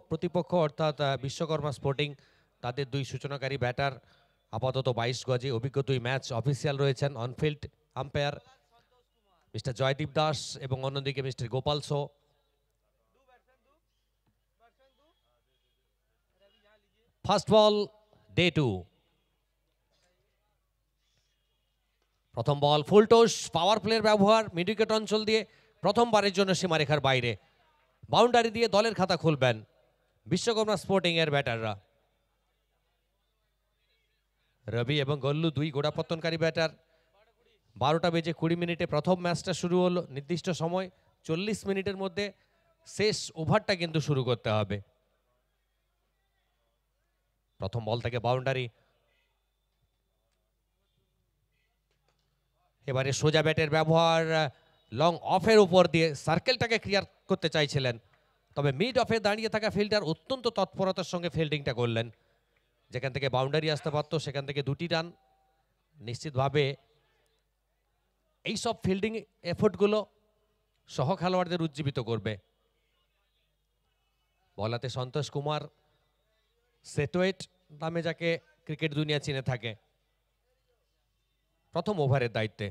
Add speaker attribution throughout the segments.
Speaker 1: প্রতিপক্ষ অর্থাৎ বিশ্বকর্মা স্পোর্টিং তাদের দুই সূচনাকারী ব্যাটার আপাতত 22 গজে, অভিজ্ঞ দুই ম্যাচ অফিসিয়াল রয়েছেন on field umpire mister Joydeep Das এবং অন্যদিকে mister Gopal Shaw. First ball day 2। প্রথম বল ফুলটোস, পাওয়ার প্লের ব্যবহার মিড উইকেট অঞ্চল দিয়ে প্রথমবারের জন্য সীমারেখার বাইরে, বাউন্ডারি দিয়ে দলের খাতা খুলবেন বিশ্বকর্মা স্পোর্টিং এর ব্যাটাররা। রবি এবং গল্লু দুই গোড়াপত্তনকারী ব্যাটার। 12টা বেজে 20 মিনিটে প্রথম ম্যাচটা শুরু হলো। নির্দিষ্ট সময় 40 মিনিটের মধ্যে শেষ ওভারটা কিন্তু শুরু করতে হবে। প্রথম বল থেকে বাউন্ডারি, এবারে সোজা ব্যাটের ব্যবহার, লং অফের উপর দিয়ে সার্কেলটাকে ক্লিয়ার করতে চাইছিলেন, তবে মিড অফে দাঁড়িয়ে থাকা ফিল্ডার অত্যন্ত তৎপরতার সঙ্গে ফিল্ডিংটা করলেন। যেখান থেকে বাউন্ডারি আসতে পারত সেখান থেকে 2টি রান। নিশ্চিতভাবে এইসব ফিল্ডিং এফোর্টগুলো সহ খেলোয়াড়দের উজ্জীবিত করবে। বলাতে সন্তোষ কুমার সেটোয়েট নামে যাকে ক্রিকেট দুনিয়া চিনে থাকে, প্রথম ওভারের দায়িত্বে।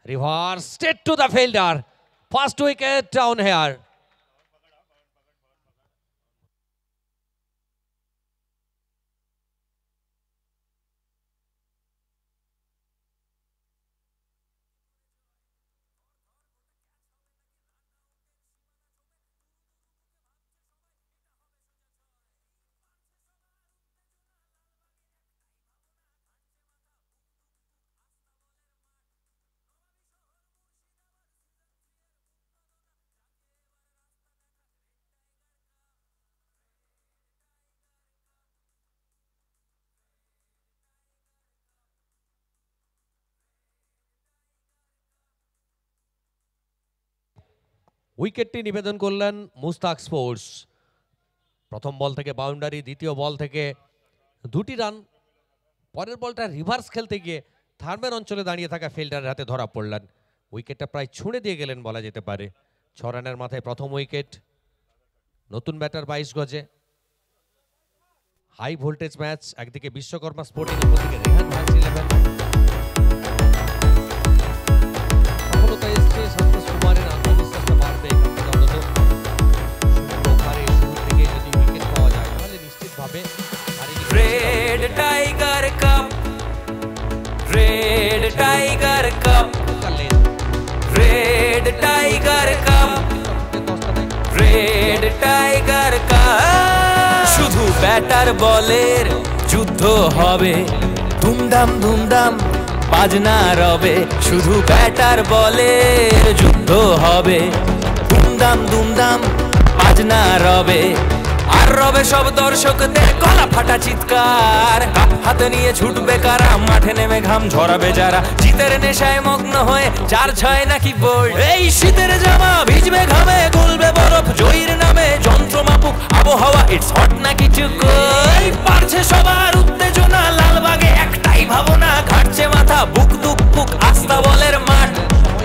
Speaker 1: Reverse straight to the fielder. First wicket down here. উইকেটটি নিবেদন করলেন মুস্তাক স্পোর্টস। প্রথম বল থেকে বাউন্ডারি, দ্বিতীয় বল থেকে 2টি রান। পরের বলটা রিভার্স খেলতে গিয়ে থার্মের অঞ্চলে দাঁড়িয়ে থাকা ফিল্ডারের হাতে ধরা পড়লেন। উইকেটটা প্রায় ছুঁড়ে দিয়ে গেলেন বলা যেতে পারে। 6 রানের মাথায় প্রথম উইকেট। নতুন ব্যাটার 22 গজে। হাই ভোল্টেজ ম্যাচ, একদিকে বিশ্বকর্মা স্পোর্টিং, অন্যদিকে রেহান ম্যাচ 11। সফলতা এসছে, সন্তোষ কুমারের আত্মবিশ্বাসটা বাড়বে।
Speaker 2: Red tiger cup, red tiger cup, red tiger cup, red tiger cup. শুধু ব্যাটার বলের যুদ্ধ হবে, ধুমধাম ধুমধাম বাজনা রবে। শুধু ব্যাটার বলের যুদ্ধ হবে, ধুমধাম ধুমধাম বাজনা রবে। আর রবে সব দর্শকদের গলা ফাটা চিৎকার। কাপ হাতে নিয়ে ছুটবে কারা, মাঠে নেমে ঘাম ঝরাবে যারা। জিতের নেশায় মগ্ন হয়ে 4-6 নাকি বোল্ড। এই শীতের জামা ভিজবে ঘামে, গলবে বরফ জয়ীর নামে। যন্ত্র মাপুক আবহাওয়া, ইটস হট না কিছু কই। পারছে সবার উত্তেজনা, লালবাগে একটাই ভাবনা। ঘাটছে মাথা, বুক দুপুক আস্থা বলের মাঠ।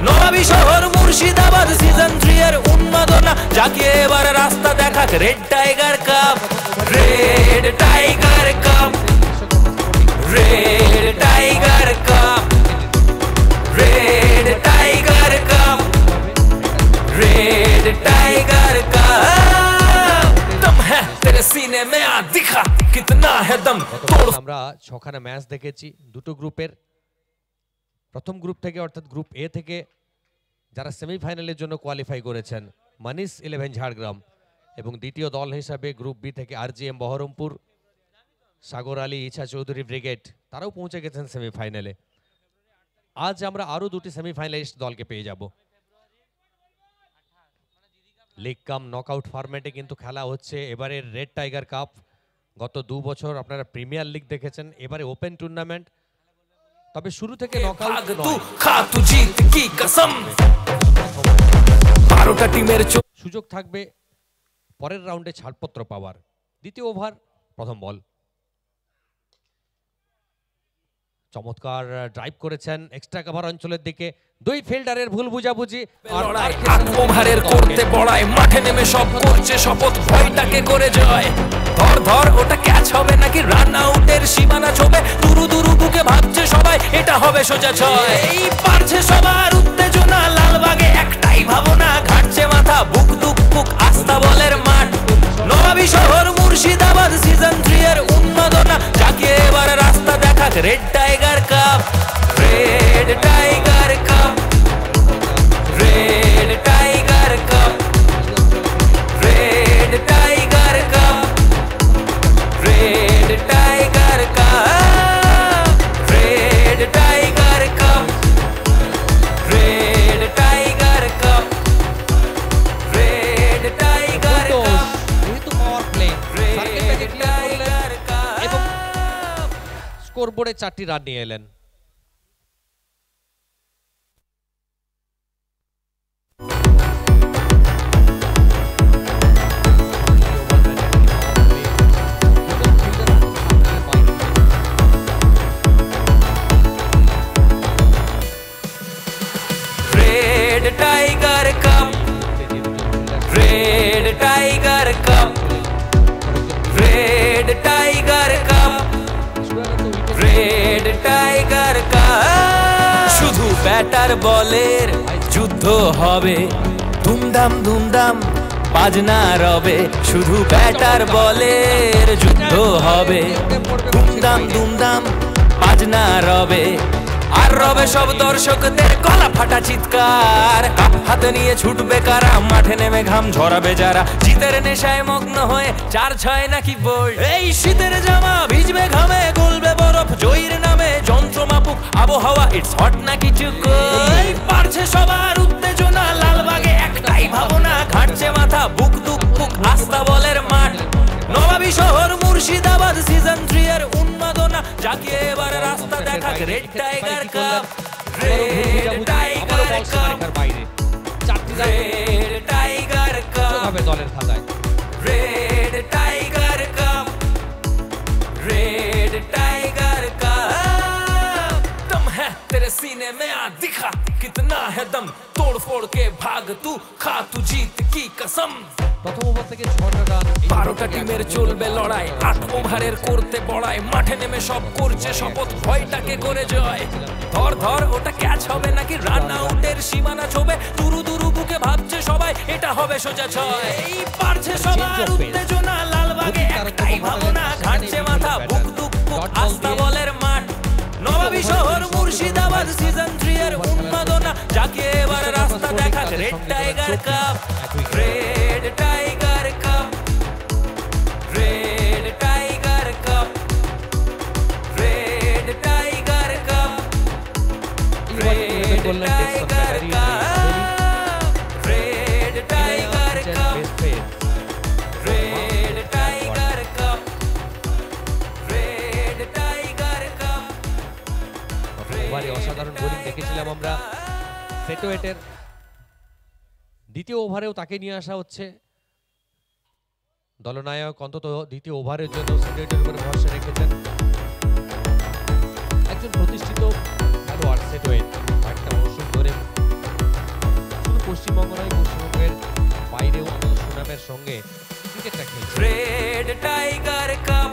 Speaker 2: নবাবী শহর মুর্শিদাবাদ, সিজন 3 এর উন্মাদনা জাগিয়ে এবার রাস্তা দেখাক। Red tiger cup, red tiger cup, red tiger cup, red tiger cup, red tiger cup. দম হ্যায় তেরে সিনে মে আ দিখা কিতনা হ্যায় দম।
Speaker 1: আমরা 6খানা ম্যাচ দেখেছি দুটো গ্রুপের। প্রথম গ্রুপ থেকে অর্থাৎ গ্রুপ এ থেকে যারা সেমিফাইনালের জন্য কোয়ালিফাই করেছেন মানিস 11 ঝাড়গ্রাম, এবং দ্বিতীয় দল হিসাবে গ্রুপ বি থেকে RGM বহরমপুর, সাগর আলী, ইছা চৌধুরী ব্রিগেড, তারাও পৌঁছে গেছেন সেমিফাইনালে। আজ আমরা আরও 2টি সেমিফাইনালিস্ট দলকে পেয়ে যাব। লিগ কাম নকআউট ফরম্যাটে কিন্তু খেলা হচ্ছে এবারের রেড টাইগার কাপ। গত 2 বছর আপনারা প্রিমিয়ার লিগ দেখেছেন, এবারে ওপেন টুর্নামেন্ট। তবে শুরু থেকে নকআউট সুযোগ থাকবে পরের রাউন্ডে ছাড়পত্র পাওয়ার। দ্বিতীয় ওভার, প্রথম বল। চমৎকার ড্রাইভ করেছেন এক্সট্রা কভার অঞ্চলের দিকে, দুই ফিল্ডারের ভুল বুঝাবুঝি।
Speaker 2: ওভারের করতে বড়াই, মাঠে নেমে সব করছে শপথ, ভয়টাকে করে জয়। ধর ধর ওটা ক্যাচ হবে নাকি রান আউটের সীমানা ছবে, দুরু দুরু বুকে ভাবছে সবাই এটা হবে সোজা ছয়। এই পারছে সবার উত্তেজনা, লালবাগে একটাই ভাবনা, ঘাটছে মাথা বুক দুক বুক, আস্থা বলের মাঠ। নবাবী শহর মুর্শিদাবাদ, সিজন 3 এর উন্মাদনা, জাগিয়ে এবার রাস্তা দেখাক red tiger cup, red tiger cup, red tiger cup, red tiger cup, red tiger cup, red tiger cup, red tiger cup, red tiger cup,
Speaker 1: যেহেতু power play
Speaker 2: red tiger cup,
Speaker 1: এবং স্কোরবোর্ডে 4টি রান নিয়ে এলেন।
Speaker 2: Red tiger cup, red tiger cup, red tiger cup, red tiger cup. শুধু batter বলের যুদ্ধ হবে, ধুমধাম ধুমধাম বাজনা রবে, শুধু ব্যাটার বলের যুদ্ধ হবে, ধুমধাম ধুমধাম বাজনা রবে। আর রবে সব দর্শকদের গলা ফাটা চিৎকার, কাপ হাতে নিয়ে ছুটবে কারা, মাঠে নেমে ঘাম ঝরাবে যারা, জিতের নেশায় মগ্ন হয়ে 4-6 নাকি বোল্ড। এই শীতের জামা ভিজবে ঘামে, গলবে বরফ জয়ীর নামে, যন্ত্র মাপুক আবহাওয়া, ইটস হট নাকি টুকু। পারছে সবার উত্তেজনা, লালবাগে একটাই ভাবনা, ঘাটছে মাথা বুক দুক বুক, আস্থা বলের মাঠ। নবাবী শহর মুর্শিদাবাদ, সিজন 3 এর উন্মাদনা, জাগিয়ে এবার রাস্তা দেখাক red tiger cup, red tiger cup,
Speaker 1: বাইরে 4টি রান
Speaker 2: রেড টাইগার কাপ,
Speaker 1: হবে দলের খাতায়।
Speaker 2: Red tiger cup, red tiger cup. दम है तेरे सीने में, आ दिखा कितना है दम, तोड़ फोड़ के भाग तू, खा तू जीत की कसम।
Speaker 1: প্রথম ওভার থেকে 6টা রান,
Speaker 2: 12টা টিমের চলবে লড়াই, 8 ওভারের করতে বড়াই, মাঠে নেমে সব করছে শপথ, ভয়টাকে করে জয়। ধর ধর ওটা ক্যাচ হবে নাকি রান আউটের সীমানা ছবে, দুরু দুরু বুকে ভাবছে সবাই এটা হবে সোজা ছয়। এই পারছে সবার উত্তেজনা, লালবাগে একটাই ভাবনা, ঘাটছে মাথা বুক দুক বুক, আস্থা বলের মাঠ। নবাবী শহর মুর্শিদাবাদ, সিজন 3 এর উন্মাদনা, জাগিয়ে এবার রাস্তা দেখাক red tiger cup, red tiger cup, red tiger cup, red tiger cup, red tiger cup, red tiger cup, red tiger cup, red tiger cup.
Speaker 1: ওভারে অসাধারণ বোলিং দেখেছিলাম আমরা সেটোয়েটের। দ্বিতীয় ওভারেও তাকে নিয়ে আসা হচ্ছে। দলনায়ক অন্তত দ্বিতীয় ওভারের জন্য সেটোয়েটের উপরে ভরসা রেখেছেন। একজন প্রতিষ্ঠিত খেলোয়াড় সেটোয়েট, একটা মৌসুম ধরে শুধু পশ্চিমবঙ্গ নয়, পশ্চিমবঙ্গের বাইরেও সুনামের সঙ্গে ক্রিকেটটা খেলছে।
Speaker 2: Red tiger cup,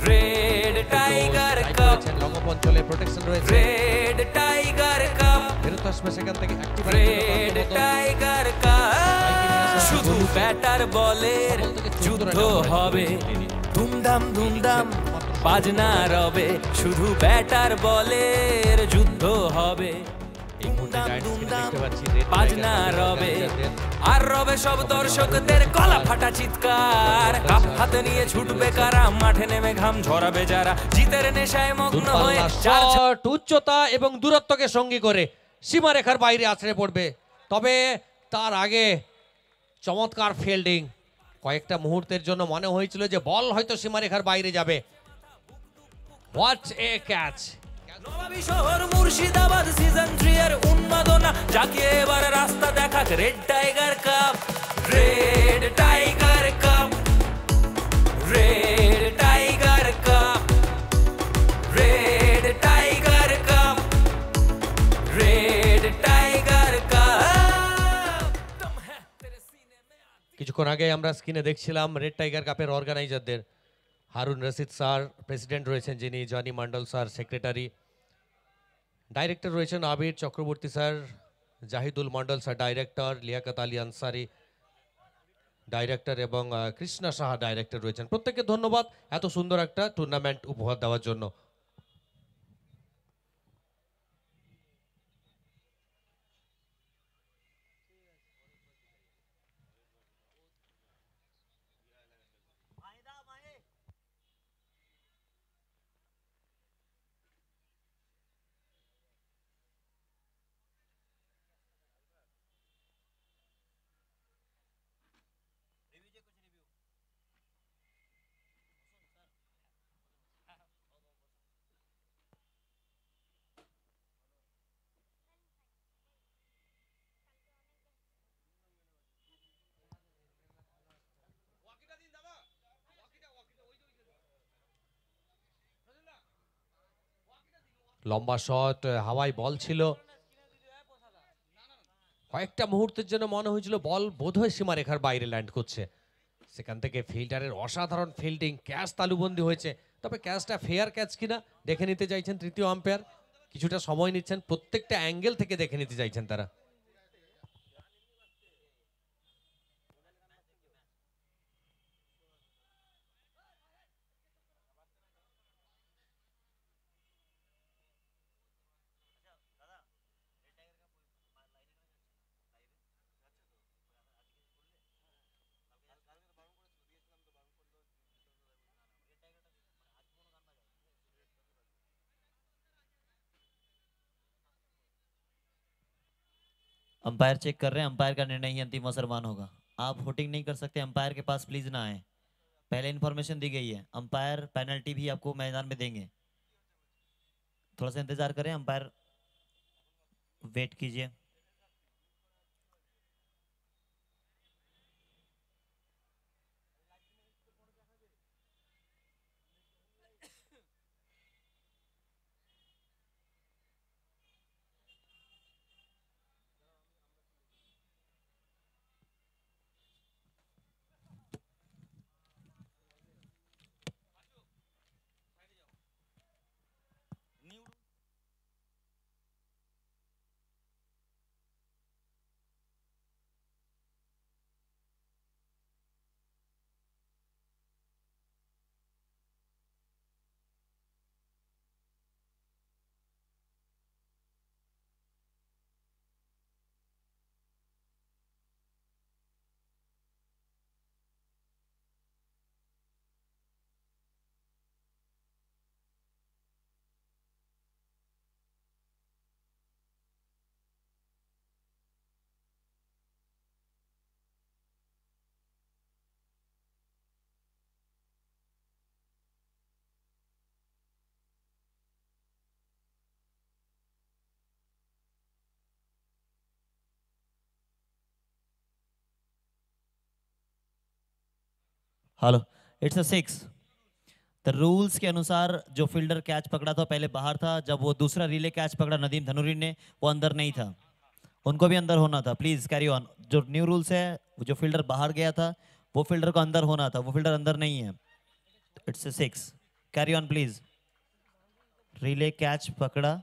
Speaker 2: red tiger cup,
Speaker 1: লঙ্গপ অঞ্চলে প্রোটেকশন রয়েছে,
Speaker 2: রেড টাইগার কাপ,
Speaker 1: ফেরত আসবে সেখান থেকে।
Speaker 2: Red tiger cup. শুধু ব্যাটার বলের যুদ্ধ হবে, ধুমধাম ধুমধাম বাজনা রবে, শুধু ব্যাটার বলের যুদ্ধ হবে, ধুমধাম ধুমধাম বাজনা রবে। আর রবে সব দর্শকদের গলা ফাটা চিৎকার, কাপ হাতে নিয়ে ছুটবে কারা, মাঠে নেমে ঘাম ঝরাবে যারা, জিতের নেশায় মগ্ন হয়ে
Speaker 1: শট উচ্চতা এবং দূরত্বকে সঙ্গী করে সীমারেখার বাইরে আছড়ে পড়বে। তবে তার আগে চমৎকার ফিল্ডিং। কয়েকটা মুহূর্তের জন্য মনে হয়েছিল যে বল হয়তো সীমারেখার বাইরে যাবে। What a catch!
Speaker 2: নবাবী শহর মুর্শিদাবাদ, সিজন 3 এর উন্মাদনা, জাগিয়ে এবার রাস্তা দেখাক red tiger cup, red tiger cup, red tiger cup, red tiger cup, red tiger cup. तुम है तेरे सीने में
Speaker 1: কিছুক্ষণ আগে আমরা স্ক্রিনে দেখছিলাম রেড টাইগার কাপের অর্গানাইজারদের। হারুন রশিদ স্যার প্রেসিডেন্ট রয়েছেন, যিনি Jony Mondal sir secretary, director রয়েছেন Abir Chakraborty sir, Jahidul Mondal sir director, Liaqat Ali Ansari director এবং কৃষ্ণা সাহা ডাইরেক্টর রয়েছেন। প্রত্যেককে ধন্যবাদ এত সুন্দর একটা টুর্নামেন্ট উপহার দেওয়ার জন্য। লম্বা শট, হাওয়ায় বল ছিল, কয়েকটা মুহূর্তের জন্য মনে হয়েছিল বল বোধহয় সীমারেখার বাইরে ল্যান্ড করছে। সেখান থেকে ফিল্ডারের অসাধারণ ফিল্ডিং, ক্যাচ তালুবন্দি হয়েছে। তবে ক্যাচটা ফেয়ার ক্যাচ কিনা দেখে নিতে চাইছেন তৃতীয় আম্পায়ার, কিছুটা সময় নিচ্ছেন, প্রত্যেকটা অ্যাঙ্গেল থেকে দেখে নিতে চাইছেন তারা।
Speaker 3: अंपायर चेक कर रहे हैं, अंपायर का निर्णय ही अंतिम असरमान होगा। आप वोटिंग नहीं कर सकते, अंपायर के पास प्लीज ना आए। पहले इन्फॉर्मेशन दी गई है, अंपायर पेनल्टी भी आपको मैदान में देंगे, थोड़ा सा इंतजार करें, अंपायर वेट कीजिए। Hello, it's a 6। The rules के अनुसार जो फील्डर कैच पकड़ा था पहले बाहर था, जब वो दूसरा रिले कैच पकड़ा नदीम धनुरी ने, वो अंदर नहीं था, उनको भी अंदर होना था। Please carry on. जो न्यू रूल्स है, जो फील्डर बाहर गया था वो फील्डर को अंदर होना था, वो फील्डर अंदर नहीं है। It's a 6, carry on please. Relay catch पकड़ा,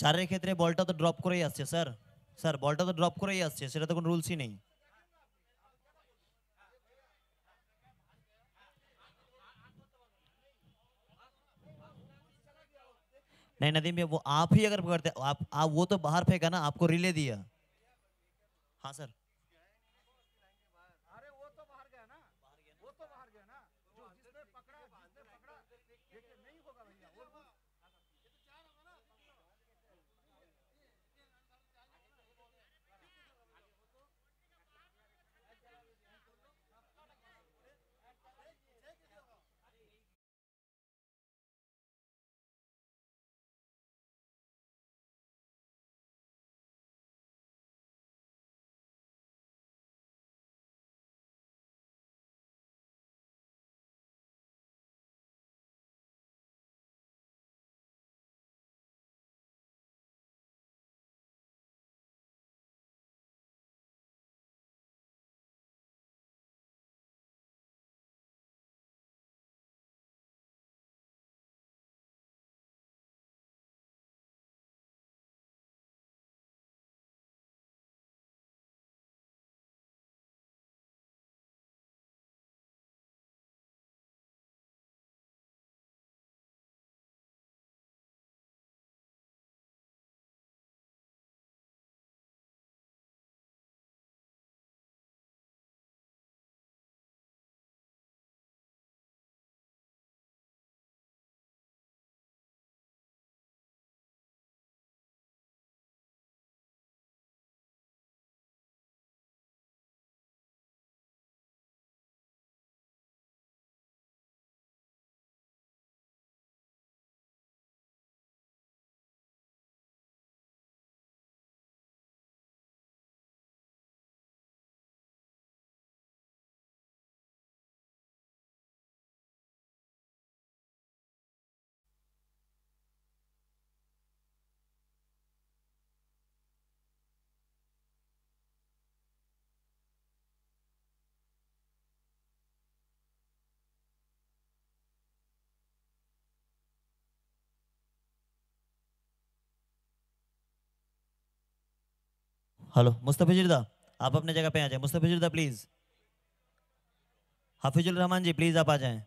Speaker 3: চারের ক্ষেত্রে বলটা তো ড্রপ করেই আসছে স্যার, স্যার বলটা তো ড্রপ করেই আসছে, সেটা তো কোনো রুলসই নেই। नहीं नदीम भैया, वो आप ही अगर करते आप वो तो बाहर फेंका ना, आपको रिले दिया। हाँ सर। हेलो मुस्तफिजुर दा, आप अपने जगह पे आ जाएं। मुस्तफिजुर दा please. Hafizul Rahman ji please आप आ जाएं।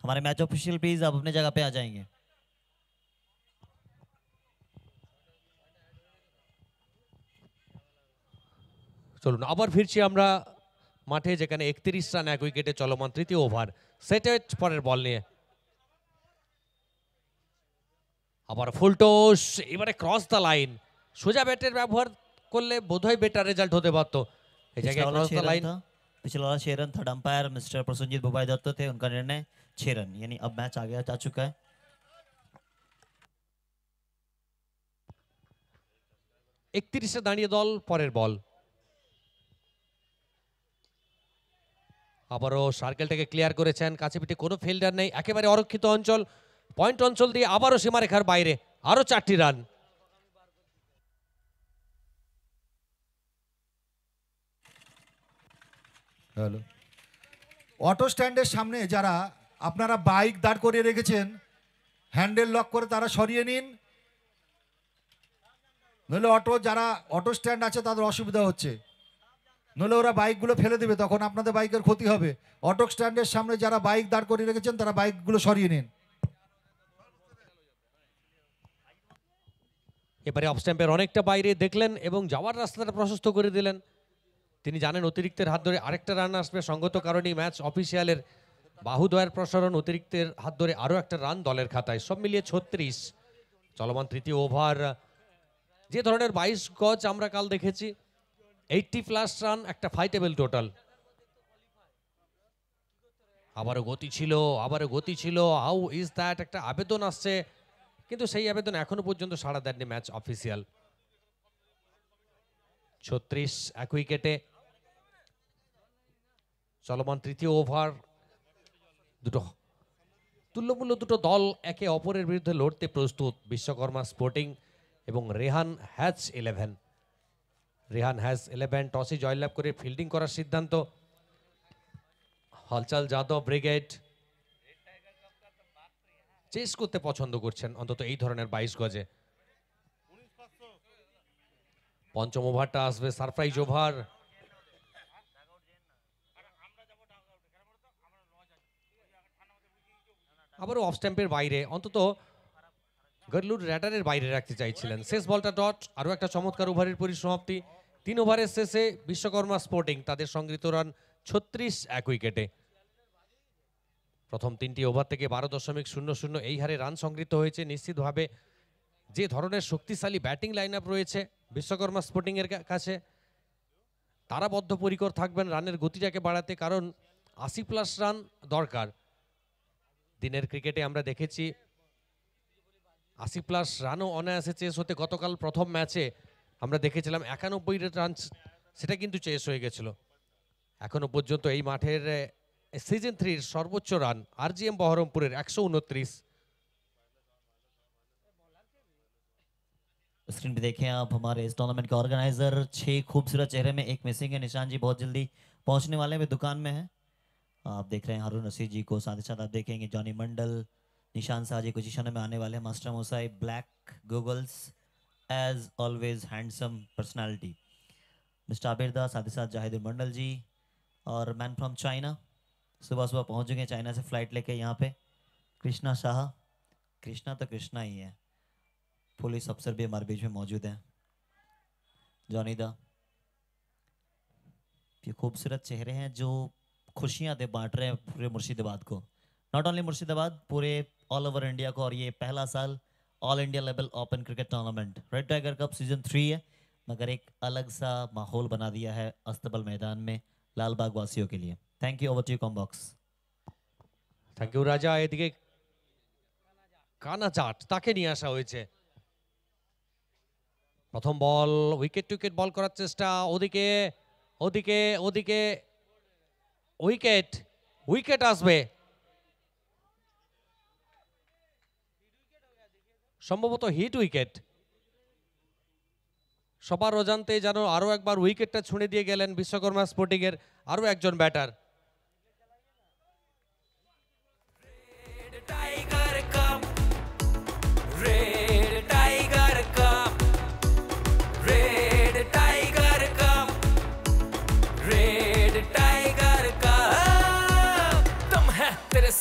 Speaker 3: हमारे मैच ऑफिशियल प्लीज आप अपने जगह पे आ जाएंगे।
Speaker 1: চলুন আবার ফিরছি আমরা মাঠে, যেখানে 31 রান 1 উইকেটে চলমান তৃতীয় ওভার। সেটেড পরের বল নিয়ে আবার ফুলটোস, এবারে ক্রস দ্য লাইন। সোজা ব্যাটের ব্যবহার করলে বোধহয় বেটার রেজাল্ট হতে পারতো। এই
Speaker 3: पिछला
Speaker 1: জায়গায়
Speaker 3: वाला
Speaker 1: ক্রস
Speaker 3: 6
Speaker 1: দ্য
Speaker 3: रन
Speaker 1: লাইন।
Speaker 3: था, पिछला वाला 6 रन था। अंपायर मिस्टर प्रसन्नजीत बुबाई दत्त थे, उनका निर्णय 6 रन, यानी अब मैच आ गया जा चुका है।
Speaker 1: 31-এ দাঁড়িয়ে দল, পরের বল। আবারও সার্কেলটাকে ক্লিয়ার করেছেন, কাছে পিঠে কোনো ফিল্ডার নেই, একেবারে অরক্ষিত অঞ্চল। পয়েন্ট অঞ্চল দিয়ে আবারও সীমারেখার বাইরে, আরও 4টি রান।
Speaker 4: হ্যালো, অটো স্ট্যান্ডের সামনে যারা আপনারা বাইক দাঁড় করিয়ে রেখেছেন, হ্যান্ডেল লক করে তারা সরিয়ে নিন, নইলে যারা অটো স্ট্যান্ড আছে তাদের অসুবিধা হচ্ছে, নইলে ওরা বাইকগুলো ফেলে দেবে, তখন আপনাদের বাইকের ক্ষতি হবে। অটো স্ট্যান্ডের সামনে যারা বাইক দাঁড় করিয়ে রেখেছেন তারা বাইকগুলো সরিয়ে নিন।
Speaker 1: এবারে অফ স্ট্যাম্পের অনেকটা বাইরে দেখলেন এবং যাওয়ার রাস্তাটা প্রশস্ত করে দিলেন। তিনি জানেন অতিরিক্তের হাত ধরে আরেকটা রান আসবে, সঙ্গত কারণেই ম্যাচ অফিসিয়ালের বাহুদয়ের প্রসারণ, অতিরিক্তের হাত ধরে আরও একটা রান দলের খাতায়। সব মিলিয়ে 36 চলমান তৃতীয় ওভার। যে ধরনের 22 গজ আমরা কাল দেখেছি, 80+ রান, একটা ফাইটেবল টোটাল। আবারও গতি ছিল, আবারও গতি ছিল। How is that? একটা আবেদন আসছে, কিন্তু সেই আবেদন এখনো পর্যন্ত সাড়া দেননি ম্যাচ অফিসিয়াল। 36 1 উইকেটে চলমান তৃতীয় ওভার। দুটো তুল্যমূল্য দুটো দল একে অপরের বিরুদ্ধে লড়তে প্রস্তুত। বিশ্বকর্মা স্পোর্টিং এবং রেহান হ্যাজ 11। রেহান হ্যাজ 11 টসে জয়লাভ করে ফিল্ডিং করার সিদ্ধান্ত। হলচল যাদব ব্রিগেড চেস করতে পছন্দ করছেন, অন্তত এই ধরনের 22 গজে। পঞ্চম ওভারটা আসবে সারপ্রাইজ ওভার। আবারও অফ স্ট্যাম্পের বাইরে, অন্তত গরলুর র্যাডারের বাইরে রাখতে চাইছিলেন। শেষ বলটা ডট, আরও একটা চমৎকার ওভারের পরিসমাপ্তি। 3 ওভারের শেষে বিশ্বকর্মা স্পোর্টিং তাদের সংগৃহীত রান 36 এক উইকেটে। প্রথম 3টি ওভার থেকে 12.00 এই হারে রান সংগৃহীত হয়েছে। নিশ্চিতভাবে যে ধরনের শক্তিশালী ব্যাটিং লাইন আপ রয়েছে বিশ্বকর্মা স্পোর্টিং এর কাছে, তারা বদ্ধপরিকর থাকবেন রানের গতিটাকে বাড়াতে, কারণ 80+ রান দরকার। দিনের ক্রিকেটে আমরা দেখেছি 80+ রানও অনায়াসে চেস হতে। গতকাল প্রথম ম্যাচে আমরা দেখেছিলাম 91 রান, সেটা কিন্তু চেস হয়ে গেছিল। এখনো পর্যন্ত এই মাঠের সিজন 3 সর্বোচ্চ রান RGM বহরমপুরের 129।
Speaker 3: स्क्रीन पे देखें आप हमारे इस टूर्नामेंट के ऑर्गेनाइजर 6 खूबसूरत चेहरे में एक मिसिंग है। निशान जी बहुत जल्दी पहुंचने वाले हैं, दुकान में है। आप देख रहे हैं हारून रशीद जी को, साथ ही साथ आप देखेंगे जॉनी मंडल, निशान शाह जी पोजीशन में आने वाले हैं। Master Moshai black goggles as always handsome personality, mister आबिरदा, साथ ही साथ जाहिदुर मंडल जी और मैन फ्रॉम चाइना सुबह सुबह पहुंच चुके हैं चाइना से फ्लाइट लेके यहाँ पे। कृष्णा शाह, कृष्णा तो कृष्णा ही है। पुलिस अफसर भी हमारे बीच में मौजूद हैं। जॉनीदा, ये खूबसूरत चेहरे हैं जो खुशियां दे बांट रहे हैं पूरे मुर्शिदाबाद को, नॉट ओनली मुर्शिदाबाद, पूरे ऑल ओवर इंडिया को। और ये पहला साल all India level open cricket tournament red tiger cup season 3 है, मगर एक अलग सा माहौल बना दिया है अस्तबल मैदान में लालबाग वासियों के लिए। Thank you, over to you comm box.
Speaker 1: Thank you Raja. এদিকে কানাজাট, তাকে নিয়ে আসা হয়েছে। প্রথম ball, wicket to wicket ball করার চেষ্টা। ওদিকে ওদিকে ওদিকে উইকেট, উইকেট আসবে সম্ভবত হিট উইকেট। সবার অজান্তে যেন আরো একবার উইকেটটা ছুঁড়ে দিয়ে গেলেন বিশ্বকর্মা স্পোর্টিং এর আরো একজন ব্যাটার।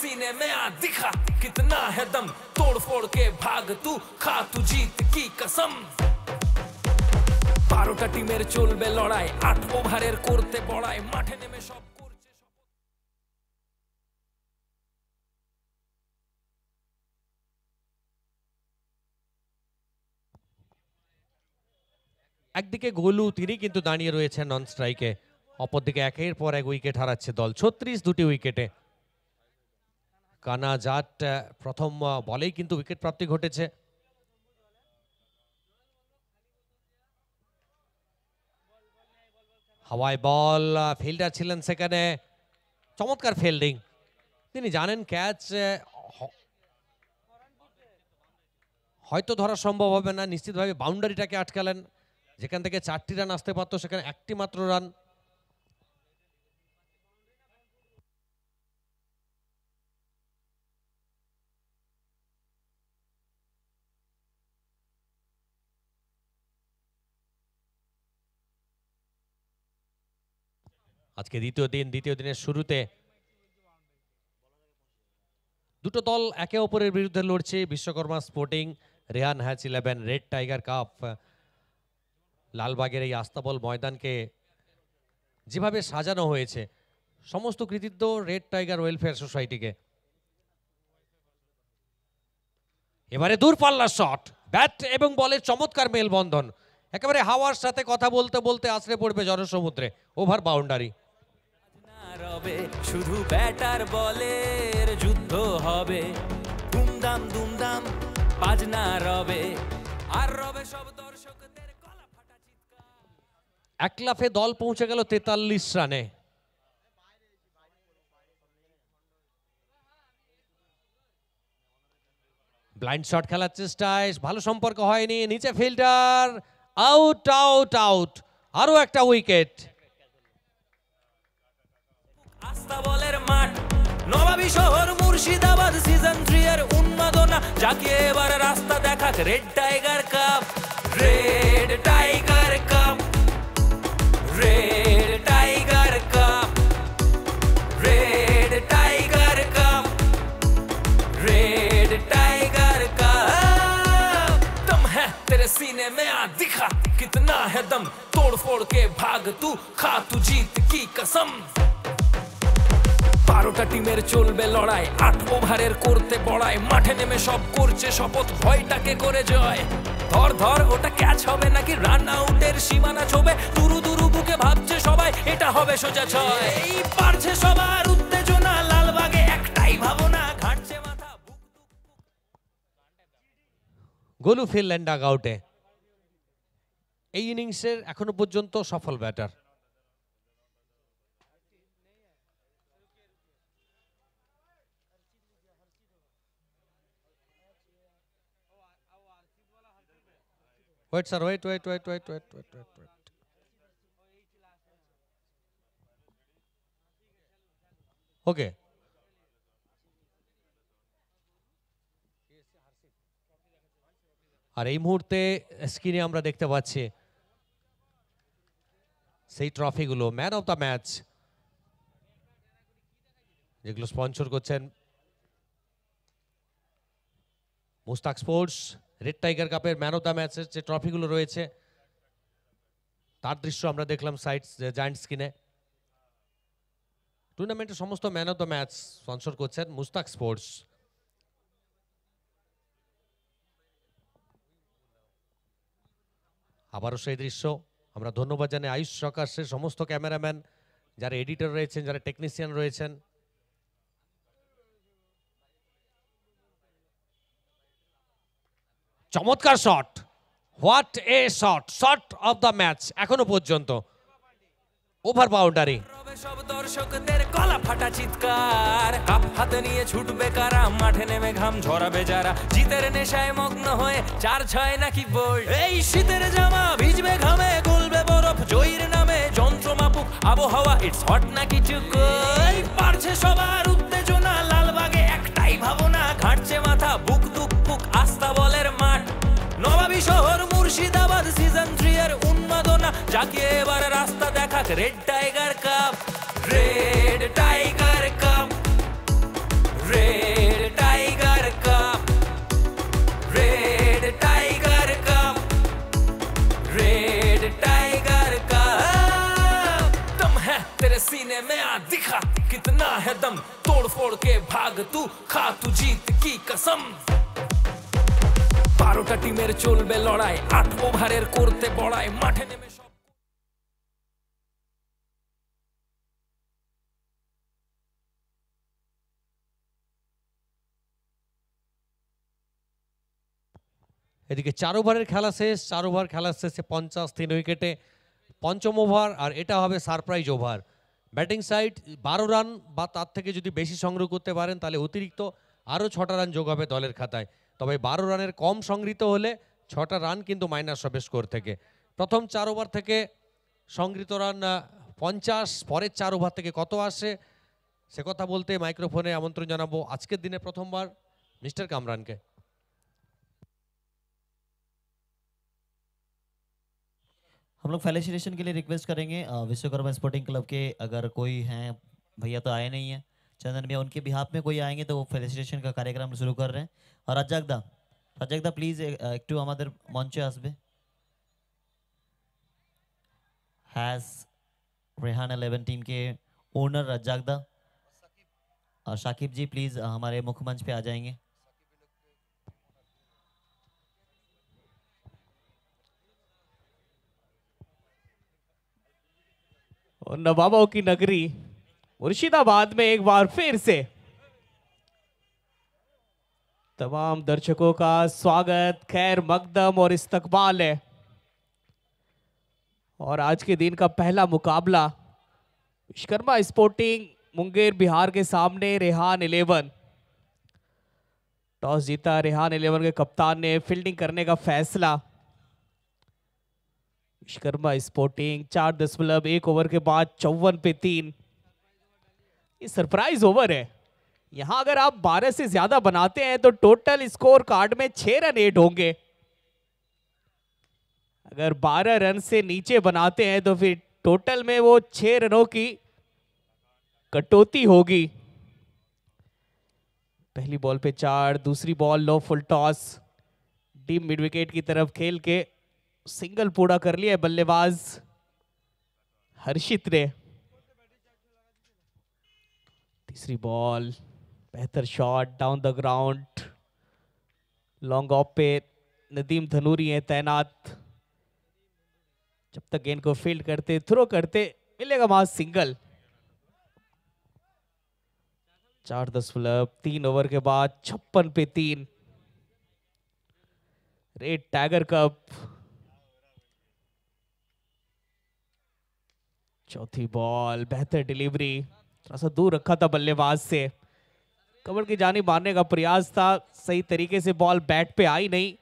Speaker 2: सीने में आ दिखा कितना है दम, तोड़ फोड़ के भाग तू, खा तू जीत की कसम। 12টা টিমের চলবে লড়াই, 8 ওভারের করতে বড়াই, মাঠে নেমে সব করছে।
Speaker 1: একদিকে গোলু, তিনি কিন্তু দাঁড়িয়ে রয়েছেন নন স্ট্রাইকে, অপরদিকে একের পর এক উইকেট হারাচ্ছে দল। 36 দুটি উইকেটে। কানাজাট প্রথম বলেই কিন্তু উইকেট প্রাপ্তি ঘটেছে। হাওয়ায় বল, ফিল্ডার ছিলেন সেখানে, চমৎকার ফিল্ডিং। তিনি জানেন ক্যাচ হয়তো ধরা সম্ভব হবে না, নিশ্চিতভাবে বাউন্ডারিটাকে আটকালেন। যেখান থেকে 4টি রান আসতে পারতো সেখানে 1টি মাত্র রান। আজকে দ্বিতীয় দিনের শুরুতে দুটো দল একে অপরের বিরুদ্ধে লড়ছে। বিশ্বকর্মা স্পোর্টিং, রেহান হ্যাচ 11 রেড টাইগার কাপ। লালবাগের এই আস্তাবল ময়দানকে যেভাবে সাজানো হয়েছে, সমস্ত কৃতিত্ব রেড টাইগার ওয়েলফেয়ার সোসাইটিকে। এবারে দূরপাল্লার শট, ব্যাট এবং বলের চমৎকার মেলবন্ধন, একেবারে হাওয়ার সাথে কথা বলতে বলতে আছড়ে পড়বে জনসমুদ্রে। Over boundary.
Speaker 2: শুধু ব্যাটার বলের যুদ্ধ হবে, দুমদাম দুমদাম বাজনা রবে, আর রবে সব দর্শকদের গলা ফাটা চিৎকার।
Speaker 1: এক লাফে দল পৌঁছে গেল 43 রানে। ব্লাইন্ড শট খেলার চেষ্টায় ভালো সম্পর্ক হয়নি, নিচে ফিল্ডার, আউট আউট আউট। আরো একটা উইকেট।
Speaker 2: আস্তাবলের মাঠ, নবাবী শহর মুর্শিদাবাদ, সিজন 3 এর উন্মাদনা জাগিয়ে এবার রাস্তা দেখাক red tiger cup, red tiger cup. सीने में आ दिखा कितना है दम तोड़ फोड़ के भाग तू खा तू जीत की कसम 12টা টিমের চলবে লড়াই 8 ওভারের করতে বড়াই মাঠে নেমে সব করছে শপথ ভয়টাকে করে জয় ধর ধর ওটা ক্যাচ হবে নাকি রান আউটের সীমানা ছোবে দুরু দুরু বুকে ভাবছে সবাই এটা হবে সোজা ছয় এই পারছে সবার উত্তেজনা লালবাগে একটাই ভাবনা ঘাটছে মাথা
Speaker 1: গোলু ফিল্ড ডাগ আউটে এই ইনিংসের এখনো পর্যন্ত সফল batter Wait, sir. Wait. Okay. আর এই মুহূর্তে স্ক্রিনে আমরা দেখতে পাচ্ছি সেই ট্রফিগুলো ম্যান অফ দ্য ম্যাচ যেগুলো স্পন্সর করছেন মুস্তাক স্পোর্টস রেড টাইগার কাপের ম্যান অফ দ্য ম্যাচের যে ট্রফিগুলো রয়েছে তার দৃশ্য আমরা দেখলাম সাইট জায়ান্ট স্ক্রিনে টুর্নামেন্টের সমস্ত man of the match sponsor করছেন মুস্তাক স্পোর্টস আবারও সেই দৃশ্য আমরা ধন্যবাদ জানাই আয়ুষ সকাশের সমস্ত ক্যামেরাম্যান যারা এডিটর রয়েছেন যারা টেকনিশিয়ান রয়েছেন চমৎকার shot what a shot of the match এখনো পর্যন্ত ওভার বাউন্ডারি
Speaker 2: সব দর্শকদের গলা ফাটা চিৎকার কাপ হাতে নিয়ে ছুটবে কারা মাঠে নেমে ঘাম ঝরাবে যারা জিতের নেশায় মগ্ন হয়ে 4-6 নাকি বোল্ড এই শীতের জামা ভিজবে ঘামে গলবে বরফ জয়ীর নামে যন্ত্র মাপুক আবহাওয়া ইটস হট নাকি চুকই পারছে সবার উত্তেজনা লালবাগে একটাই ভাবনা ঘাটছে মাথা বুক দুক বুক আস্থা বলের মাঠ নবাবী শহর মুর্শিদাবাদ সিজন 3 এর উন্মাদনা জাগিয়ে এবার রাস্তা দেখাক red tiger cup red tiger cup red tiger cup red tiger cup red tiger का दम है तेरे सीने में आ दिखा कितना है दम तोड़ फोड़ के भाग तू खा तू जीत की कसम 12টা টিমের চলবে লড়াই 8 ওভারের করতে বড়াই মাঠে নেমে
Speaker 1: এদিকে 4 ওভারের খেলা শেষ 4 ওভার খেলা শেষে 50 3 উইকেটে পঞ্চম ওভার আর এটা হবে surprise over batting side 12 run বা তার থেকে যদি বেশি সংগ্রহ করতে পারেন তাহলে অতিরিক্ত আরও 6টা রান যোগ হবে দলের খাতায় তবে 12 রানের কম সংগৃহীত হলে 6টা রান কিন্তু মাইনাস হবে স্কোর থেকে প্রথম 4 ওভার থেকে সংগৃহীত রান 50 পরের 4 ওভার থেকে কত আসে সে কথা বলতে মাইক্রোফোনে আমন্ত্রণ জানাবো আজকের দিনে প্রথমবার মিস্টার কামরানকে
Speaker 3: हम लोग फेलिसिटेशन के लिए रिक्वेस्ट करेंगे विश्वकर्मा स्पोर्टिंग क्लब के अगर कोई हैं भैया तो आए नहीं हैं चंदन भैया उनके बिहाफ में कोई आएंगे तो वो फेलिसिटेशन का कार्यक्रम शुरू कर रहे हैं और रज्जाकदा प्लीज একটু আমাদের মঞ্চে আসবে हैज रेहान 11 टीम के ओनर रज्जाकदा और शाकिब जी प्लीज हमारे मुख्य मंच पे आ जाएंगे
Speaker 5: और नवाबों की नगरी मुर्शिदाबाद में एक बार फिर से तमाम दर्शकों का स्वागत खैर मकदम और इस्तकबाल है और आज के दिन का पहला मुकाबला विश्वकर्मा स्पोर्टिंग मुंगेर बिहार के सामने रेहान 11 टॉस जीता रेहान 11 के कप्तान ने फील्डिंग करने का फैसला विश्वकर्मा स्पोर्टिंग 4.1 ओवर के बाद 54 पे 3 ये सरप्राइज ओवर है यहां अगर आप 12 से ज्यादा बनाते हैं तो टोटल स्कोर कार्ड में 6 रन एड होंगे अगर 12 रन से नीचे बनाते हैं तो फिर टोटल में वो 6 रनों की कटौती होगी पहली बॉल पे 4 दूसरी ball low full toss deep mid wicket की तरफ खेल के सिंगल पूरा कर लिया है बल्लेबाज हर्षित ने। तीसरी बॉल, बेहतर shot down the ground, long off पे नदीम धनूरी है तैनात। जब तक गेंद को फील्ड करते थ्रो करते मिलेगा वहां सिंगल। 4.3 ओवर के बाद 56 पे 3। रेड टाइगर कप चौथी बॉल, बेहतर डिलीवरी, थोड़ा सा दूर रखा था बल्लेबाज से, कवर की जानी मारने का प्रयास था, सही तरीके से बॉल बैट पे आई नहीं।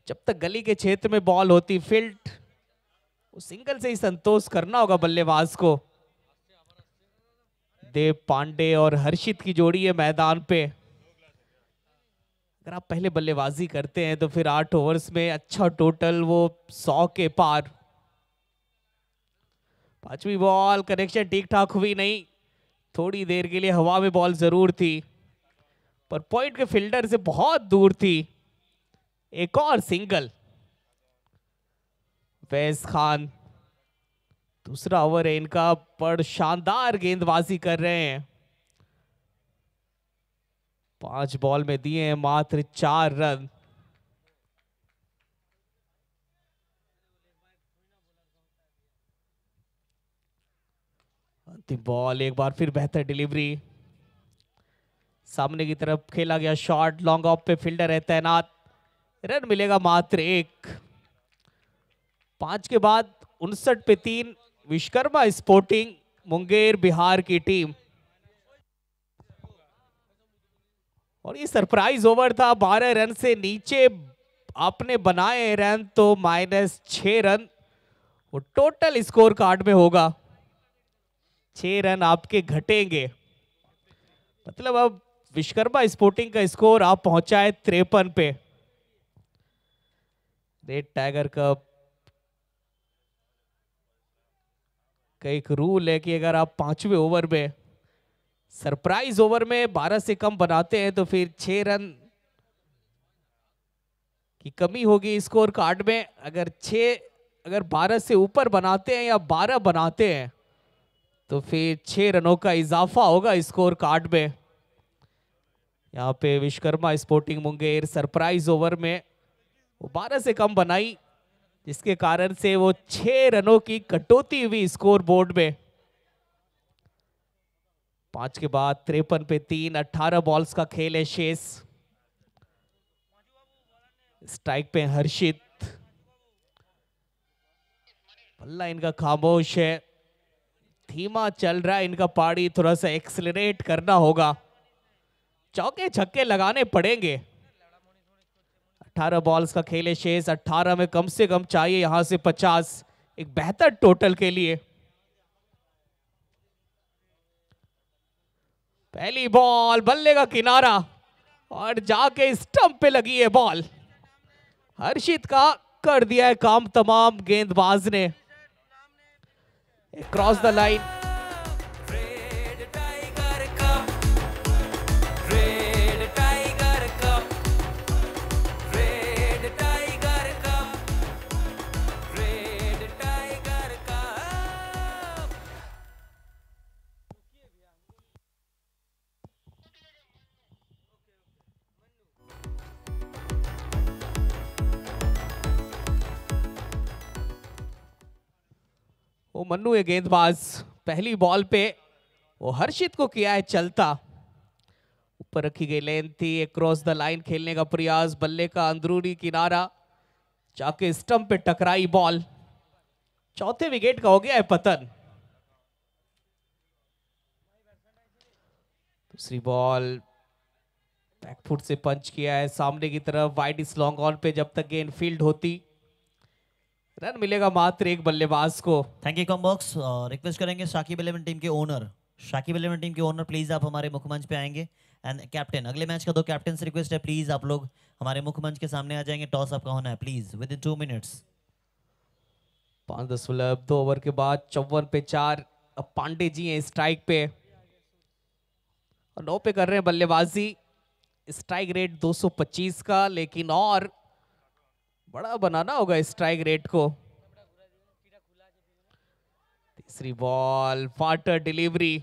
Speaker 5: जब तक गली के क्षेत्र में बॉल होती फील्ड, वो सिंगल से ही संतोष करना होगा बल्लेबाज को। देव पांडे और हर्षित की जोड़ी है मैदान पे। अगर आप पहले बल्लेबाजी करते हैं तो फिर 8 ओवर्स में अच्छा टोटल वो 100 के पार। पांचवी बॉल, कनेक्शन ठीक ठाक हुई नहीं, थोड़ी देर के लिए हवा में बॉल जरूर थी पर पॉइंट के फील्डर से बहुत दूर थी। एक और सिंगल। फैज खान, दूसरा ओवर है इनका, पर शानदार गेंदबाजी कर रहे हैं। 5 बॉल में दिए हैं मात्र 4 रन। अंतिम बॉल, एक बार फिर बेहतर डिलीवरी, सामने की तरफ खेला गया शॉट, लॉन्ग ऑफ पे फील्डर है तैनात, रन मिलेगा मात्र 1। 5 के बाद 59 पे 3। विश्वकर्मा स्पोर्टिंग मुंगेर बिहार की टीम। और ये सरप्राइज ओवर था, 12 रन से नीचे आपने बनाए रन तो -6 रन वो टोटल स्कोर कार्ड में होगा। 6 रन आपके घटेंगे, मतलब अब विश्वकर्मा स्पोर्टिंग का स्कोर आप पहुंचाए 53 पे। रेड टाइगर कप का एक रूल है कि अगर आप 5वें ओवर में सरप्राइज ओवर में 12 से कम बनाते हैं तो फिर 6 रन की कमी होगी स्कोर कार्ड में। अगर 12 से ऊपर बनाते हैं या 12 बनाते हैं तो फिर 6 रनों का इजाफा होगा स्कोर कार्ड में। यहाँ पे Vishwakarma sporting Munger surprise over में वो 12 से कम बनाई, जिसके कारण से वो 6 रनों की कटौती हुई स्कोर बोर्ड में। 5 के बाद 53 पे 3, 18 बॉल्स का खेल है शेष। स्ट्राइक पे हर्षित, बल्ला इनका खामोश है, धीमा चल रहा है इनका पारी, थोड़ा सा एक्सेलरेट करना होगा, चौके छक्के लगाने पड़ेंगे। 18 बॉल्स का खेल है शेष, 18 में कम से कम चाहिए यहां से 50 एक बेहतर टोटल के लिए। पहली बॉल, बल्ले का किनारा और जाके स्टंप पे लगी है बॉल। हर्षित का कर दिया है काम तमाम गेंदबाज ने, cross the line.
Speaker 2: Red tiger cup, red tiger cup, red tiger cup, red tiger cup.
Speaker 5: वो मन्नू है गेंदबाज, पहली बॉल पे वो हर्षित को किया है चलता, ऊपर रखी गई लेंथ थी, एक क्रॉस द लाइन खेलने का प्रयास, बल्ले का अंदरूनी किनारा जाके स्टंप पे टकराई बॉल। चौथे विकेट का हो गया है पतन। दूसरी बॉल, बैकफुट से पंच किया है सामने की तरफ, वाइड इस लॉन्ग ऑन पे, जब तक गेंद फील्ड होती रन मिलेगा मात्र 1 बल्लेबाज को।
Speaker 3: Thank you combox. रिक्वेस्ट करेंगे शाकिब 11 टीम के ओनर, शाकिब 11 टीम के ओनर प्लीज आप हमारे मुख्य मंच पे आएंगे। एंड कैप्टन, अगले मैच का 2 कैप्टन से रिक्वेस्ट है, प्लीज आप लोग हमारे मुख्य मंच के सामने आ जाएंगे। टॉस आपका होना है please with in 2 minutes.
Speaker 5: 5.2 over के बाद 54 पे 4। अब पांडे जी हैं स्ट्राइक पे और 9 पे कर रहे हैं बल्लेबाजी। स्ट्राइक रेट 225 का, लेकिन और बड़ा बनाना होगा स्ट्राइक रेट को। तीसरी ball, water delivery,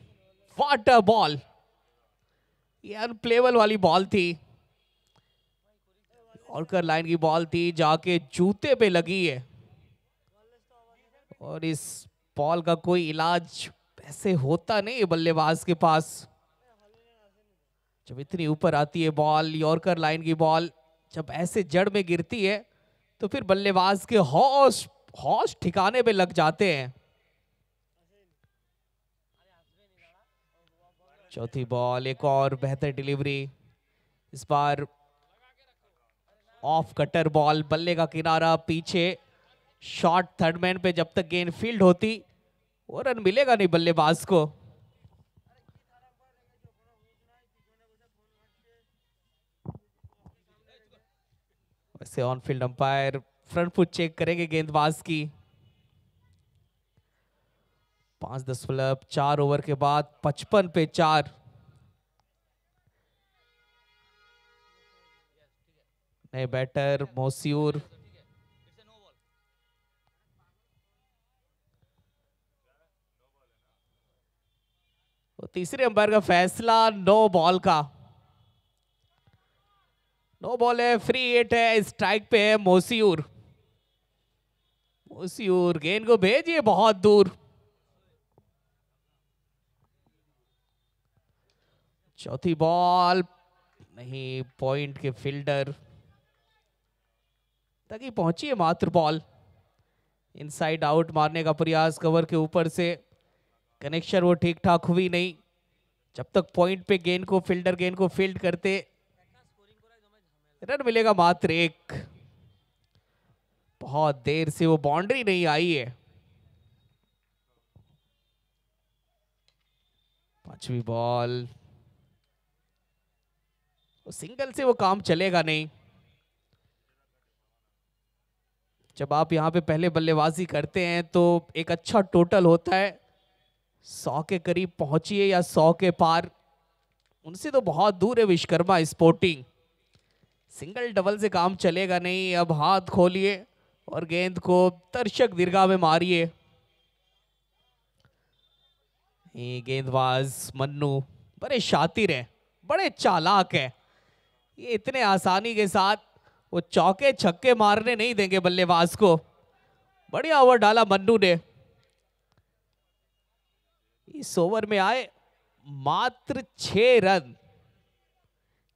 Speaker 5: water ball, ये अनप्लेबल वाली बॉल थी। ऑर्कर लाइन की बॉल थी, जाके जूते पे लगी है और इस बॉल का कोई इलाज ऐसे होता नहीं है बल्लेबाज के पास। जब इतनी ऊपर आती है बॉल, यॉर्कर लाइन की बॉल जब ऐसे जड़ में गिरती है तो फिर बल्लेबाज के होश होश ठिकाने पे लग जाते हैं। चौथी बॉल, एक और बेहतर डिलीवरी, इस बार ऑफ कटर बॉल, बल्ले का किनारा पीछे, शॉट थर्ड मैन पे जब तक गेंद फील्ड होती वो रन मिलेगा नहीं बल्लेबाज को। वैसे on field umpire front foot check करेंगे गेंदबाज की। 5.4 ओवर के बाद 55 पे 4। नए बैटर मोसियूर, तो तीसरे अंपायर का फैसला नो बॉल का। नो बॉल है, फ्री हिट है, स्ट्राइक पे है मोसियूर। मोसियूर गेंद को भेजिए बहुत दूर। चौथी बॉल नहीं, पॉइंट के फील्डर तक ही पहुंची है मात्र बॉल। इनसाइड आउट मारने का प्रयास कवर के ऊपर से, कनेक्शन वो ठीक ठाक हुई नहीं। जब तक पॉइंट पे गेंद को फील्डर गेंद को फील्ड करते रन मिलेगा मात्र 1। बहुत देर से वो बाउंड्री नहीं आई है। पांचवी बॉल, सिंगल से वो काम चलेगा नहीं। जब आप यहां पे पहले बल्लेबाजी करते हैं तो एक अच्छा टोटल होता है, 100 के करीब पहुंचिए या 100 के पार, उनसे तो बहुत दूर है विश्वकर्मा स्पोर्टिंग। सिंगल डबल से काम चलेगा नहीं। अब हाथ खोलिए और गेंद को दर्शक दीर्घा में मारिए। ये गेंदबाज मन्नू बड़े शातिर हैं, बड़े चालाक हैं। ये इतने आसानी के साथ वो चौके छक्के मारने नहीं देंगे बल्लेबाज को। बढ़िया ओवर डाला मन्नू ने। इस ओवर में आए मात्र 6 रन।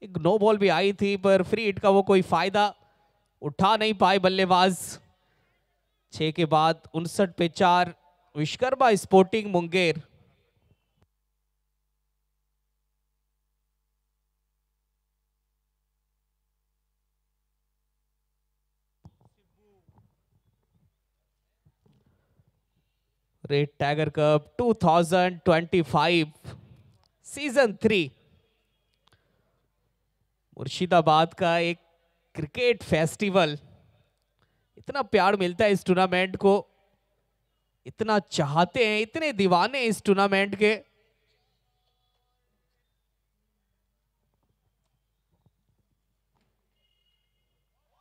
Speaker 5: एक नो बॉल भी आई थी पर फ्री हिट का वो कोई फायदा उठा नहीं पाए बल्लेबाज। 6 के बाद 59 पे 4, Vishwakarma sporting Munger. Red tiger cup 2025 season 3 Murshidabad का एक क्रिकेट फेस्टिवल। इतना प्यार मिलता है इस टूर्नामेंट को, इतना चाहते हैं, इतने दीवाने इस टूर्नामेंट के।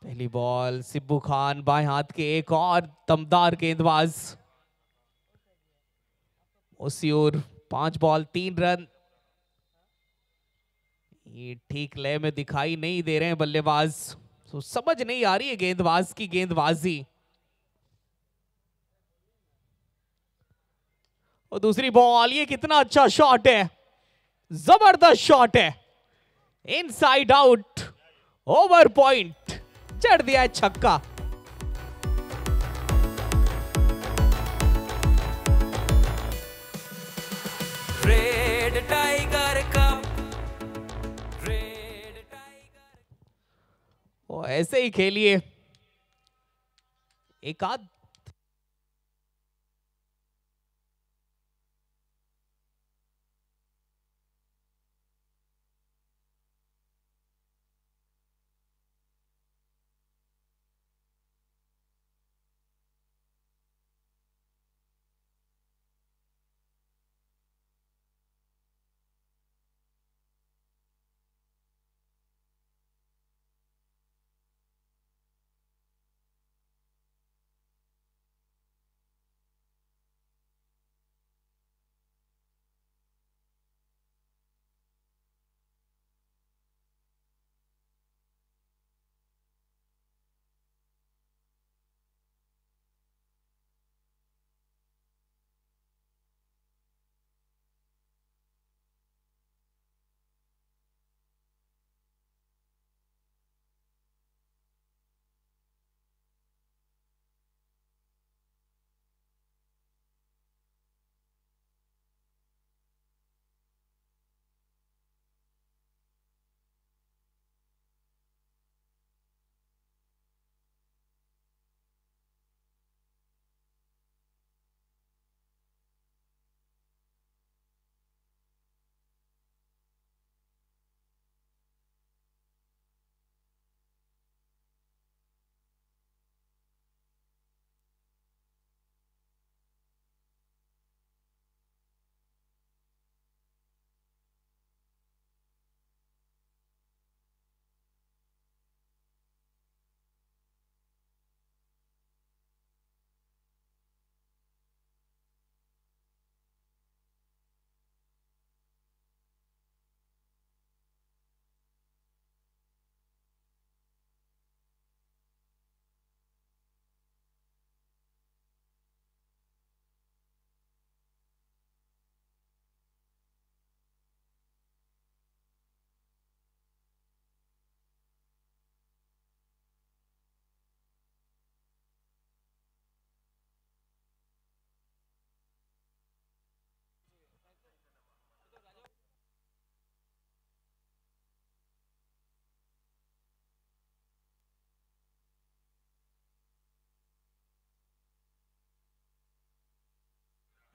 Speaker 5: पहली बॉल, सिब्बू खान बाएं हाथ के एक और दमदार गेंदबाज। ओसियोर 5 बॉल 3 रन। ये ठीक लय में दिखाई नहीं दे रहे हैं बल्लेबाज, तो समझ नहीं आ रही है गेंदबाज की गेंदबाजी। और दूसरी बॉल, ये कितना अच्छा शॉट है, जबरदस्त शॉट है, इनसाइड आउट, ओवर पॉइंट, चढ़ दिया है छक्का।
Speaker 2: Red tiger cup, red tiger.
Speaker 5: वो ऐसे ही खेलिए, एक आध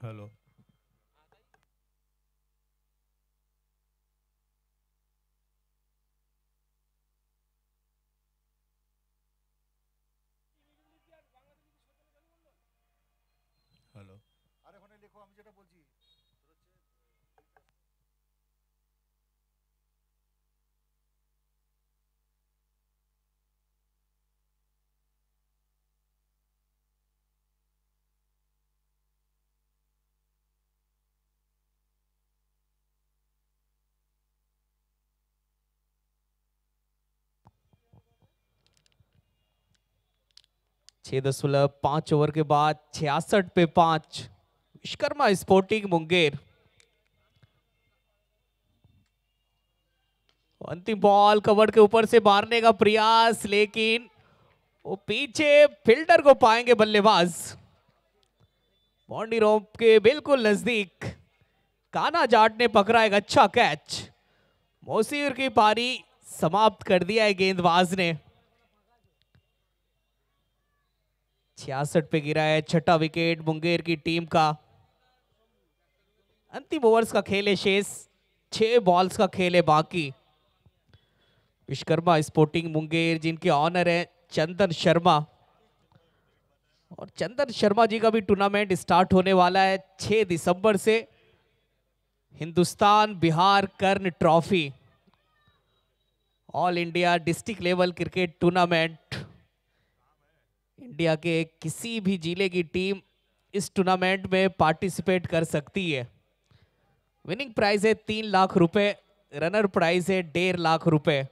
Speaker 6: हेलो। हेलो।
Speaker 4: আরে ওখানে লেখো, আমি যেটা বলছি।
Speaker 5: छह दशमलव 5 ओवर के बाद 66 पे 5। विश्वकर्मा स्पोर्टिंग मुंगेर। अंतिम बॉल कवर के ऊपर से मारने का प्रयास, लेकिन वो पीछे फील्डर को पाएंगे बल्लेबाज। बाउंड्री रोप के बिल्कुल नजदीक काना जाट ने पकड़ा एक अच्छा कैच। मोसीर की पारी समाप्त कर दिया है गेंदबाज ने। 66 पे गिरा है छठा विकेट मुंगेर की टीम का। अंतिम ओवर्स का खेल है शेष, 6 बॉल्स का खेल है बाकी। विश्वकर्मा स्पोर्टिंग मुंगेर जिनके ऑनर है चंदन शर्मा, और चंदन शर्मा जी का भी टूर्नामेंट स्टार्ट होने वाला है 6 दिसंबर से। Hindustan Bihar Karna trophy all India district level cricket tournament. India के किसी भी जिले की टीम इस टूर्नामेंट में पार्टिसिपेट कर सकती है। विनिंग प्राइस है 3 लाख रुपए, रनर प्राइस है 1.5 लाख रुपए।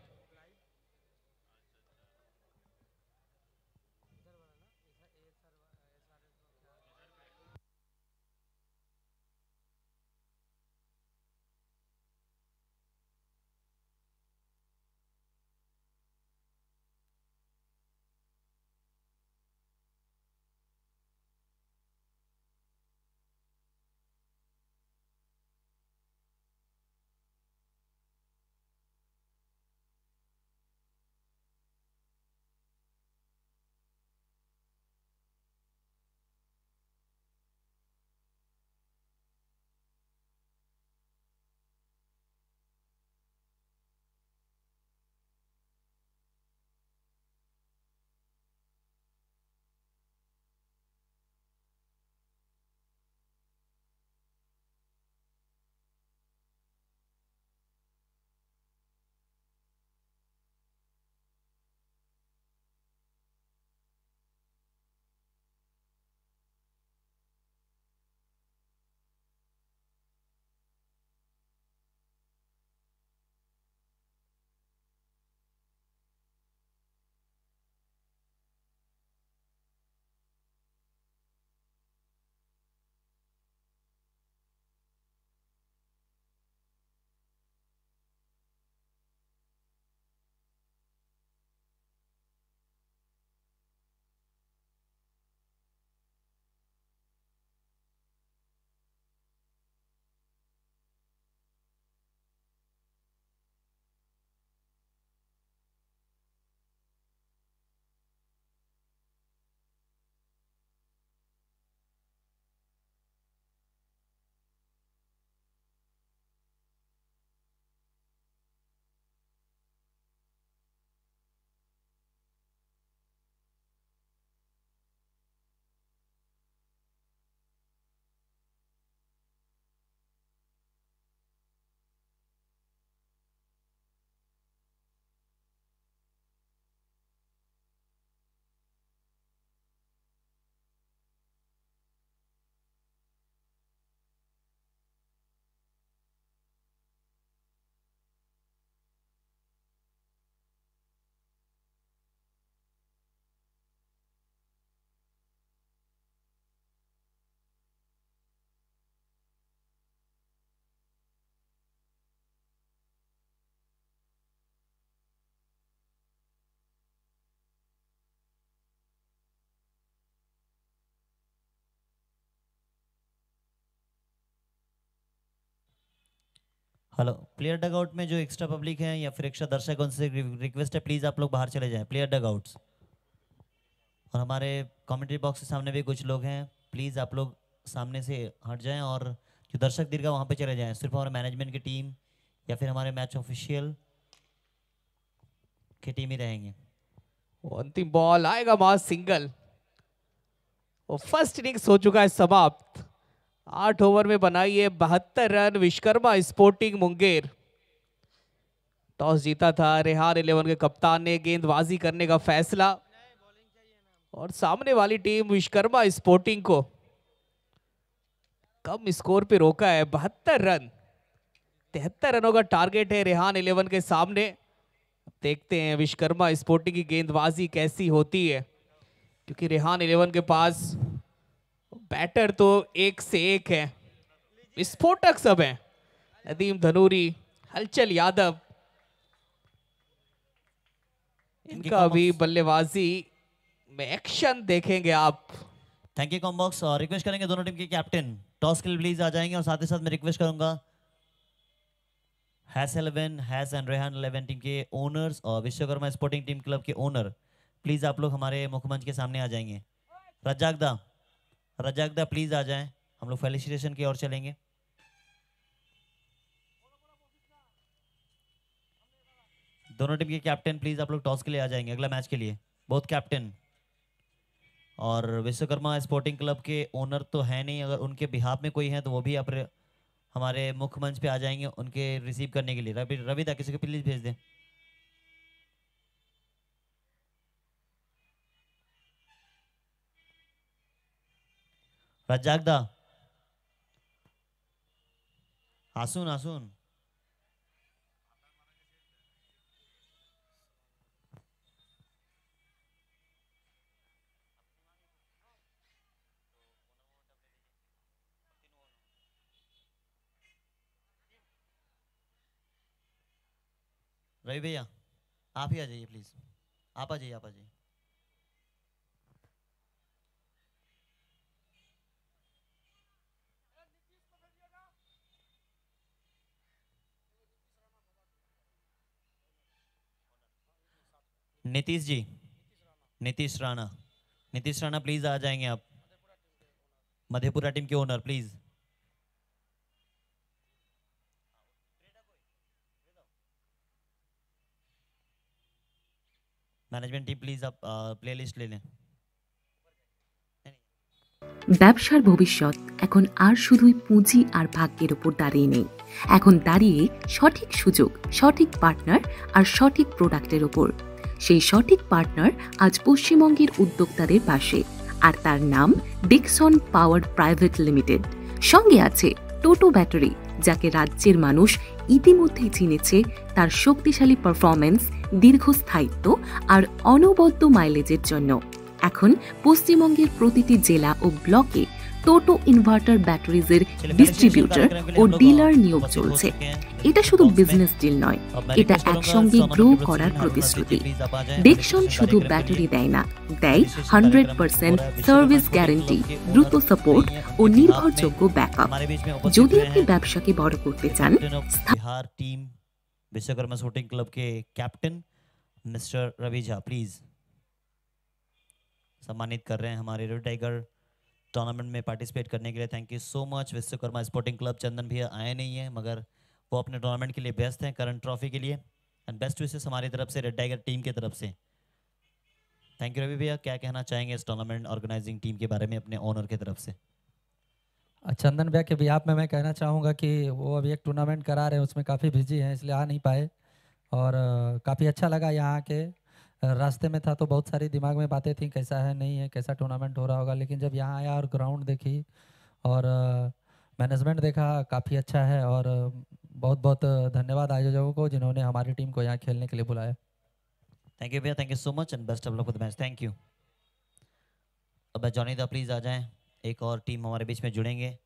Speaker 3: हेलो, प्लेयर डगआउट में जो एक्स्ट्रा पब्लिक है या फिर एक्स्ट्रा दर्शक है, उनसे रिक्वेस्ट है प्लीज़ आप लोग बाहर चले जाएं, प्लेयर डगआउट्स। और हमारे कमेंट्री बॉक्स के सामने भी कुछ लोग हैं, प्लीज़ आप लोग सामने से हट जाएं और जो दर्शक दीर्घा वहाँ पे चले जाएं। सिर्फ हमारे मैनेजमेंट की टीम या फिर हमारे मैच ऑफिशियल की टीम ही रहेंगे।
Speaker 5: अंतिम बॉल आएगा मास सिंगल। और फर्स्ट इनिंग्स हो चुका है समाप्त। 8 ओवर में बनाई है 72 run Vishwakarma sporting Munger. Toss जीता था रेहान 11 के कप्तान ने गेंदबाजी करने का फैसला और सामने वाली टीम विश्वकर्मा स्पोर्टिंग को कम स्कोर पे रोका है। 72 रन, 73 रनों का टारगेट है रेहान 11 के सामने। देखते हैं विश्वकर्मा स्पोर्टिंग की गेंदबाजी कैसी होती है, क्योंकि रेहान 11 के पास बैटर तो एक से एक है, विस्फोटक सब है। नदीम धनूरी, हलचल यादव, इनका भी बल्लेबाजी में एक्शन देखेंगे आप।
Speaker 3: Thank you combox. और रिक्वेस्ट करेंगे दोनों टीम के कैप्टन टॉस के लिए प्लीज आ जाएंगे। और साथ ही साथ मैं रिक्वेस्ट करूंगा हैस 11, हैस एंड रेहान 11 टीम के ओनर्स और विश्वकर्मा स्पोर्टिंग टीम क्लब के ओनर, प्लीज आप लोग हमारे मुख्यमंच के सामने आ जाएंगे। रजाकदा प्लीज आ जाएं, हम लोग फेलिसिटेशन की ओर चलेंगे। दोनों टीम के कैप्टन प्लीज आप लोग टॉस के लिए आ जाएंगे अगला मैच के लिए, बोथ कैप्टन। और विश्वकर्मा स्पोर्टिंग क्लब के ओनर तो है नहीं, अगर उनके बिहाफ में कोई है तो वो भी आप हमारे मुख्य मंच पे आ जाएंगे उनके रिसीव करने के लिए। रविदा किसी को प्लीज भेज दें। रज्जाकदा, आसून रवि भैया आप ही आ जाइए प्लीज, आप आ जाइए। नीतीश जी, नीतीश राणा प्लीज आ जाएंगे आप, मधेपुरा टीम के owner please. Management team please आप प्लेलिस्ट ले लें।
Speaker 7: ব্যবসার ভবিষ্যৎ এখন আর শুধুই পুঁজি আর ভাগ্যের উপর দাঁড়িয়ে নেই, এখন দাঁড়িয়ে সঠিক সুযোগ, সঠিক পার্টনার আর সঠিক প্রোডাক্টের উপর। সেই সঠিক পার্টনার আজ পশ্চিমবঙ্গের উদ্যোক্তাদের পাশে, আর তার নাম ডিকসন পাওয়ার প্রাইভেট লিমিটেড। সঙ্গে আছে টোটো ব্যাটারি, যাকে রাজ্যের মানুষ ইতিমধ্যেই চিনেছে তার শক্তিশালী পারফরম্যান্স, দীর্ঘস্থায়িত্ব আর অনবদ্য মাইলেজের জন্য। এখন পশ্চিমবঙ্গের প্রতিটি জেলা ও ব্লকে টোটো ইনভার্টার ব্যাটারিজের ডিস্ট্রিবিউটর ও ডিলার নিয়োগ চলছে। এটা শুধু বিজনেস ডিল নয়, এটা একসঙ্গে গ্রো করার প্রতিশ্রুতি। ডিকসন শুধু ব্যাটারি দেয় না, দেয় 100% সার্ভিস গ্যারান্টি, দ্রুত সাপোর্ট ও নির্ভরযোগ্য ব্যাকআপ। যদি আপনি ব্যবসাকে বড় করতে চান,
Speaker 3: Bihar team Vishwakarma sporting club के captain mister Ravi Jha please सम्मानित कर रहे हैं हमारे रेड टाइगर टूर्नामेंट में पार्टिसिपेट करने के लिए। Thank you so much. Vishwakarma sporting club Chandan भैया आए नहीं है, मगर वो अपने टूर्नामेंट के लिए व्यस्त हैं, करंट ट्रॉफी के लिए। एंड बेस्ट विशेस हमारी तरफ से, रेड टाइगर टीम की तरफ से। थैंक यू रवि भैया, क्या कहना चाहेंगे इस टूर्नामेंट ऑर्गेनाइजिंग टीम के बारे में अपने ओनर की तरफ से?
Speaker 8: चंदन भैया के बिहाफ में मैं कहना चाहूँगा कि वो अभी एक टूर्नामेंट करा रहे हैं, उसमें काफ़ी बिजी हैं, इसलिए आ नहीं पाए। और काफ़ी अच्छा लगा यहाँ के। रास्ते में था तो बहुत सारी दिमाग में बातें थी, कैसा है नहीं है, कैसा टूर्नामेंट हो रहा होगा, लेकिन जब यहाँ आया और ग्राउंड देखी और मैनेजमेंट देखा, काफ़ी अच्छा है। और बहुत बहुत धन्यवाद आयोजकों को जिन्होंने हमारी टीम को यहाँ खेलने के लिए बुलाया।
Speaker 3: थैंक यू भैया, thank you so much and best of luck for the match. Thank you. अब जॉनी दा प्लीज आ जाएं, एक और टीम हमारे बीच में जुड़ेंगे।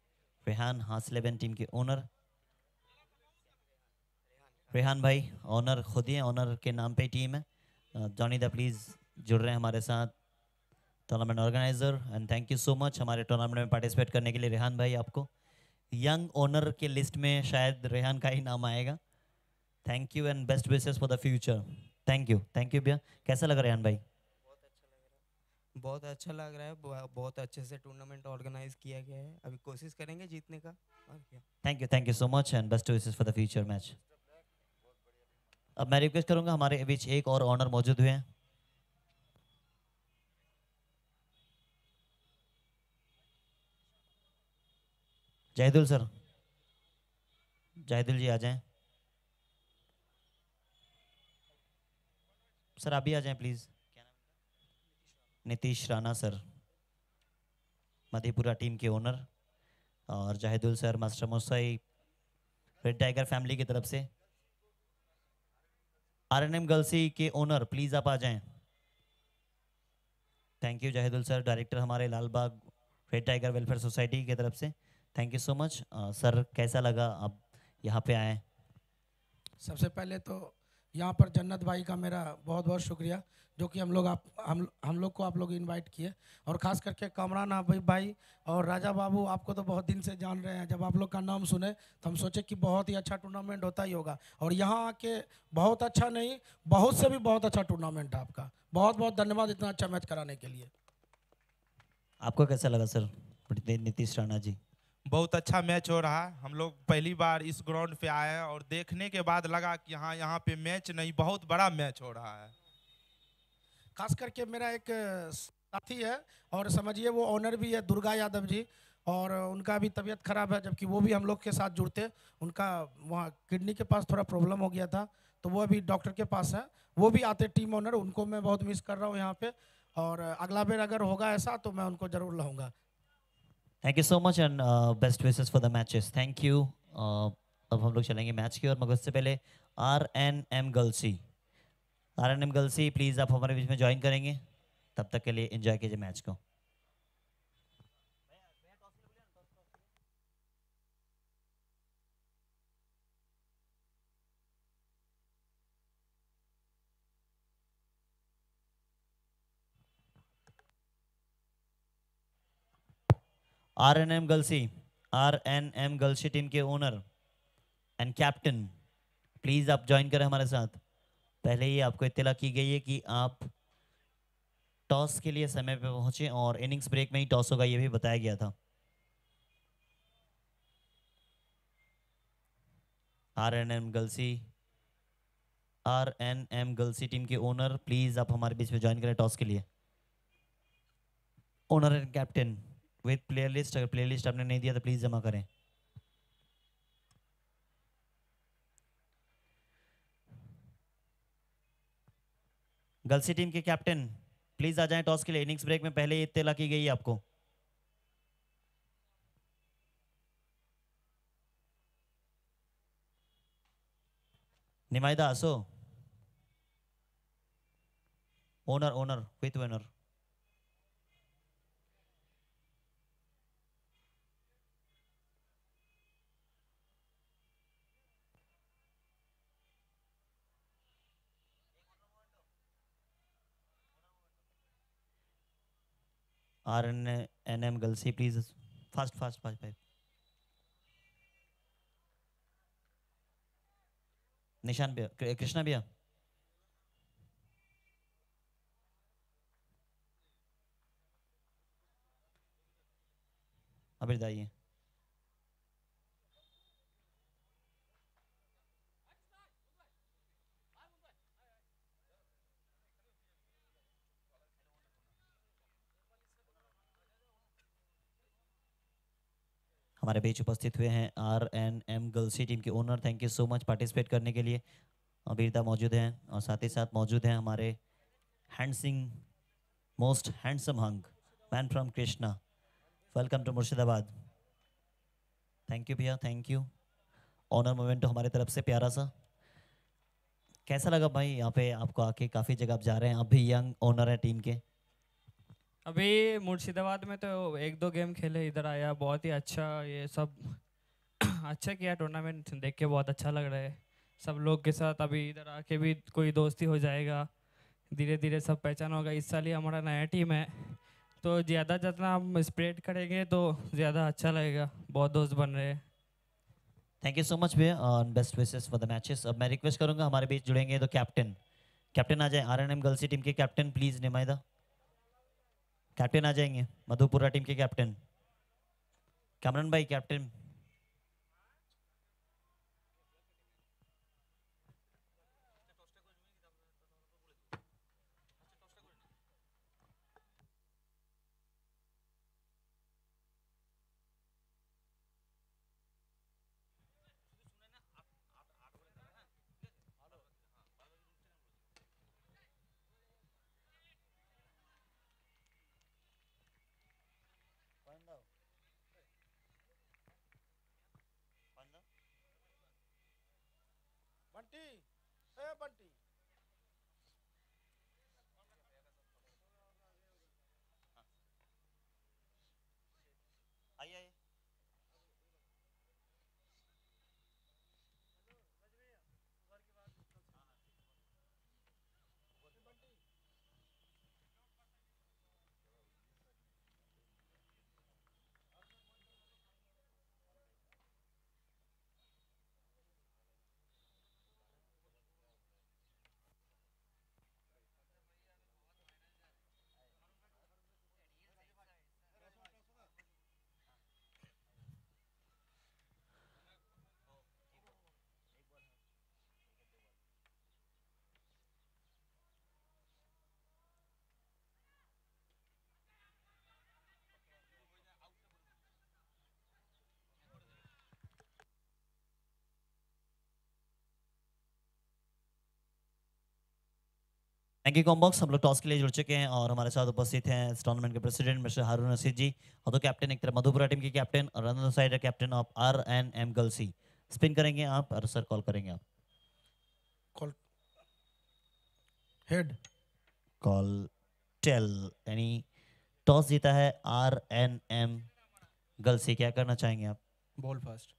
Speaker 3: रेहान हास 11 टीम के ओनर, रेहान भाई ओनर खुद ही है, ओनर के नाम पे टीम है। जॉनी दा प्लीज जुड़ रहे हैं हमारे साथ, tournament organiser. And thank you so much हमारे टूर्नामेंट में पार्टिसिपेट करने के लिए रेहान भाई। आपको यंग ओनर के लिस्ट में शायद रेहान का ही नाम आएगा। Thank you and best wishes for the future. Thank you भैया। कैसा लगा रेहान भाई?
Speaker 9: बहुत अच्छा लग रहा है, बहुत अच्छे से टूर्नामेंट ऑर्गेनाइज किया गया है, अभी कोशिश करेंगे जीतने का और क्या।
Speaker 3: Thank you so much and best wishes for the future match. अब मैं रिक्वेस्ट करूंगा, हमारे बीच एक और ऑनर मौजूद हुए हैं। जाहिदुल सर, जाहिदुल जी आ जाएं। सर आप भी आ जाएं please. Nitish Rana sir, Madhepura team के ओनर, और Jahidul sir master Moshai red tiger family की तरफ से। आरएनएम गर्ल्सी के ओनर प्लीज आप आ जाएं। Thank you Jahidul sir, director हमारे Lalbagh red tiger welfare society की तरफ से। Thank you so much sir, कैसा लगा आप यहाँ पे आए?
Speaker 10: सबसे पहले तो यहाँ पर जन्नत भाई का मेरा बहुत बहुत शुक्रिया, जो कि हम लोग को आप लोग इनवाइट किए, और ख़ास करके कामरान भाई और राजा बाबू, आपको तो बहुत दिन से जान रहे हैं। जब आप लोग का नाम सुने तो हम सोचे कि बहुत ही अच्छा टूर्नामेंट होता ही होगा, और यहाँ आके बहुत अच्छा नहीं, बहुत से भी बहुत अच्छा टूर्नामेंट है आपका। बहुत बहुत धन्यवाद इतना अच्छा मैच कराने के लिए।
Speaker 3: आपको कैसा लगा सर नीतीश राणा जी?
Speaker 6: बहुत अच्छा मैच हो रहा है। हम लोग पहली बार इस ग्राउंड पे आए हैं और देखने के बाद लगा कि हाँ, यहाँ पे मैच नहीं, बहुत बड़ा मैच हो रहा है।
Speaker 10: खास करके मेरा एक साथी है और समझिए वो ओनर भी है, दुर्गा यादव जी, और उनका भी तबीयत खराब है, जबकि वो भी हम लोग के साथ जुड़ते। उनका वहाँ किडनी के पास थोड़ा प्रॉब्लम हो गया था, तो वो अभी डॉक्टर के पास है। वो भी आते टीम ओनर, उनको मैं बहुत मिस कर रहा हूँ यहाँ पे, और अगला बार अगर होगा ऐसा तो मैं उनको ज़रूर लाऊंगा।
Speaker 3: Thank you so much and best wishes for the matches. Thank you. अब हम लोग चलेंगे मैच की ओर, मगर उससे पहले आरएनएम गर्ल्सी प्लीज़ आप हमारे बीच में ज्वाइन करेंगे। तब तक के लिए एंजॉय कीजिए मैच को। आरएनएम गर्ल्सी टीम के ओनर एंड कैप्टन, प्लीज आप ज्वाइन करें हमारे साथ। पहले ही आपको इत्तला की गई है कि आप टॉस के लिए समय पे पहुंचे, और इनिंग्स ब्रेक में ही टॉस होगा ये भी बताया गया था। आरएनएम गर्ल्सी टीम के ओनर प्लीज आप हमारे बीच में ज्वाइन करें टॉस के लिए। Owner and captain with player list, अगर प्लेयर लिस्ट आपने नहीं दिया तो प्लीज जमा करें। गर्ल्सी टीम के कैप्टन प्लीज आ जाएं टॉस के लिए। इनिंग्स ब्रेक में पहले ही इत्तला की गई है आपको। निमाइदा आसो, ओनर विथ ओनर। आरएनएम गर्ल्सी प्लीज फास्ट भाई। निशान भैया, कृष्णा भैया, अभी बताइए। हमारे बीच उपस्थित हुए हैं आरएनएम गर्ल्सी टीम के owner. Thank you so much participate करने के लिए। अबीरदा मौजूद हैं, और साथ ही साथ मौजूद हैं हमारे हैंडसिंग मोस्ट हैंडसम हंग man from Krishna. Welcome to Murshidabad. Thank you भैया, थैंक यू। ऑनर मोमेंट तो हमारी तरफ से प्यारा सा। कैसा लगा भाई यहाँ पे आपको आके? काफ़ी जगह आप जा रहे हैं, आप भी यंग ओनर है टीम के।
Speaker 11: अभी मुर्शिदाबाद में तो एक दो गेम खेले, इधर आया, बहुत ही अच्छा ये सब अच्छा किया टूर्नामेंट, देख के बहुत अच्छा लग रहा है सब लोग के साथ। अभी इधर आके भी कोई दोस्ती हो जाएगा, धीरे धीरे सब पहचान होगा। इस साल ही हमारा नया टीम है, तो ज़्यादा जितना हम स्प्रेड करेंगे तो ज़्यादा अच्छा लगेगा, बहुत दोस्त बन रहे हैं।
Speaker 3: थैंक यू सो मच भैया और best wishes for the matches. अब मैं रिक्वेस्ट करूंगा हमारे बीच जुड़ेंगे तो कैप्टन आ जाए। आरएनएम गर्ल्सी टीम के कैप्टन प्लीज निमाइदा। कैप्टन आ जाएंगे, मधुपुरा टीम के कैप्टन कैमरन भाई, कैप्टन।
Speaker 10: बंटी, ए बंटी।
Speaker 3: आइए। Thank you combox. हम लोग टॉस के लिए जुड़ चुके हैं और हमारे साथ उपस्थित हैं इस टूर्नामेंट के प्रेसिडेंट मिस्टर हारून रशीद जी, और तो कैप्टन एक तरफ मधुपुरा टीम के कैप्टन और another side captain of RNM girls. Spin करेंगे आप और सर कॉल करेंगे आप।
Speaker 10: कॉल हेड
Speaker 3: कॉल टेल, यानी टॉस जीता है RNM गर्ल्स। क्या करना चाहेंगे आप?
Speaker 12: Ball first.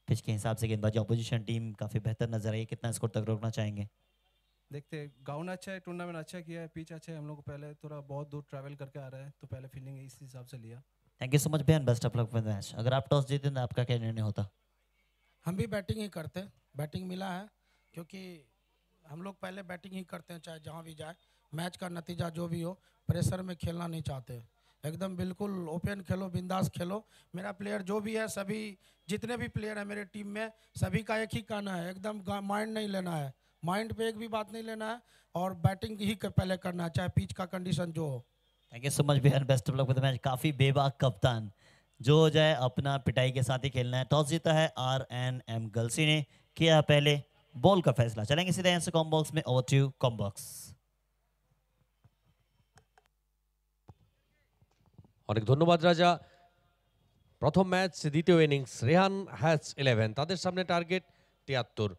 Speaker 3: पिच के हिसाब से गेंदबाजी ऑपोजिशन टीम काफी बेहतर नजर आई, कितना स्कोर तक रोकना चाहेंगे?
Speaker 12: देखते हैं, ग्राउंड अच्छा है, टूर्नामेंट अच्छा किया है, पिच अच्छा है, हम लोग को पहले थोड़ा बहुत दूर ट्रैवल करके आ रहा है तो पहले फील्डिंग इस हिसाब से लिया।
Speaker 3: Thank you so much Ben, best of luck with match. अगर आप टॉस जीते तो आपका क्या निर्णय होता?
Speaker 10: हम भी बैटिंग ही करते, बैटिंग मिला है क्योंकि हम लोग पहले बैटिंग ही करते हैं चाहे जहाँ भी जाए। मैच का नतीजा जो भी हो, प्रेशर में खेलना नहीं चाहते, एकदम बिल्कुल ओपन खेलो, बिंदास खेलो। मेरा प्लेयर जो भी है, सभी जितने भी प्लेयर हैं मेरे टीम में, सभी का एक ही कहना है, एकदम माइंड नहीं लेना है, माइंड पे एक भी बात नहीं लेना है और बैटिंग ही पहले करना है चाहे पिच का कंडीशन जो हो।
Speaker 3: Thank you so much Ben, best of luck with the match. काफी बेबाक कप्तान, जो हो जाए अपना पिटाई के साथ ही खेलना है। टॉस जीता है RNM गर्ल्स ने, किया पहले बॉल का फैसला। चलेंगे सीधे आंसर कॉम्बॉक्स में, ओवर टू कॉम्बॉक्स।
Speaker 1: অনেক ধন্যবাদ রাজা। প্রথম ম্যাচ দ্বিতীয় ইনিংস, রেহান হ্যাচ 11, তাদের সামনে টার্গেট 73।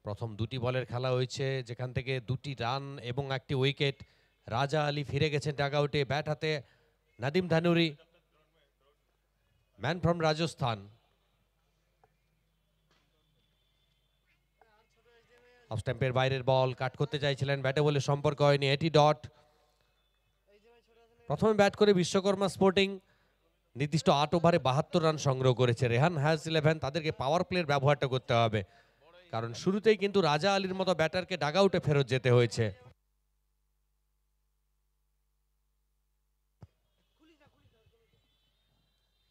Speaker 1: প্রথম দুটি বলের খেলা হয়েছে, যেখান থেকে 2টি রান এবং 1টি উইকেট। রাজা আলী ফিরে গেছেন ডাগআউটে, ব্যাট হাতে Nadim Dhanuri, man from Rajasthan. Off স্ট্যাম্পের বাইরের বল কাট করতে চাইছিলেন, ব্যাটে বলে সম্পর্ক হয়নি, এটি ডট। প্রথমে ব্যাট করে বিশ্বকর্মা স্পোর্টিং নির্দিষ্ট 8 ওভারে 72 রান সংগ্রহ করেছে। রেহান হ্যাজ 11, তাদেরকে পাওয়ার প্লের ব্যবহারটা করতে হবে, কারণ শুরুতেই কিন্তু রাজা আলীর মতো ব্যাটারকে ডাগআউটে ফেরত যেতে হয়েছে।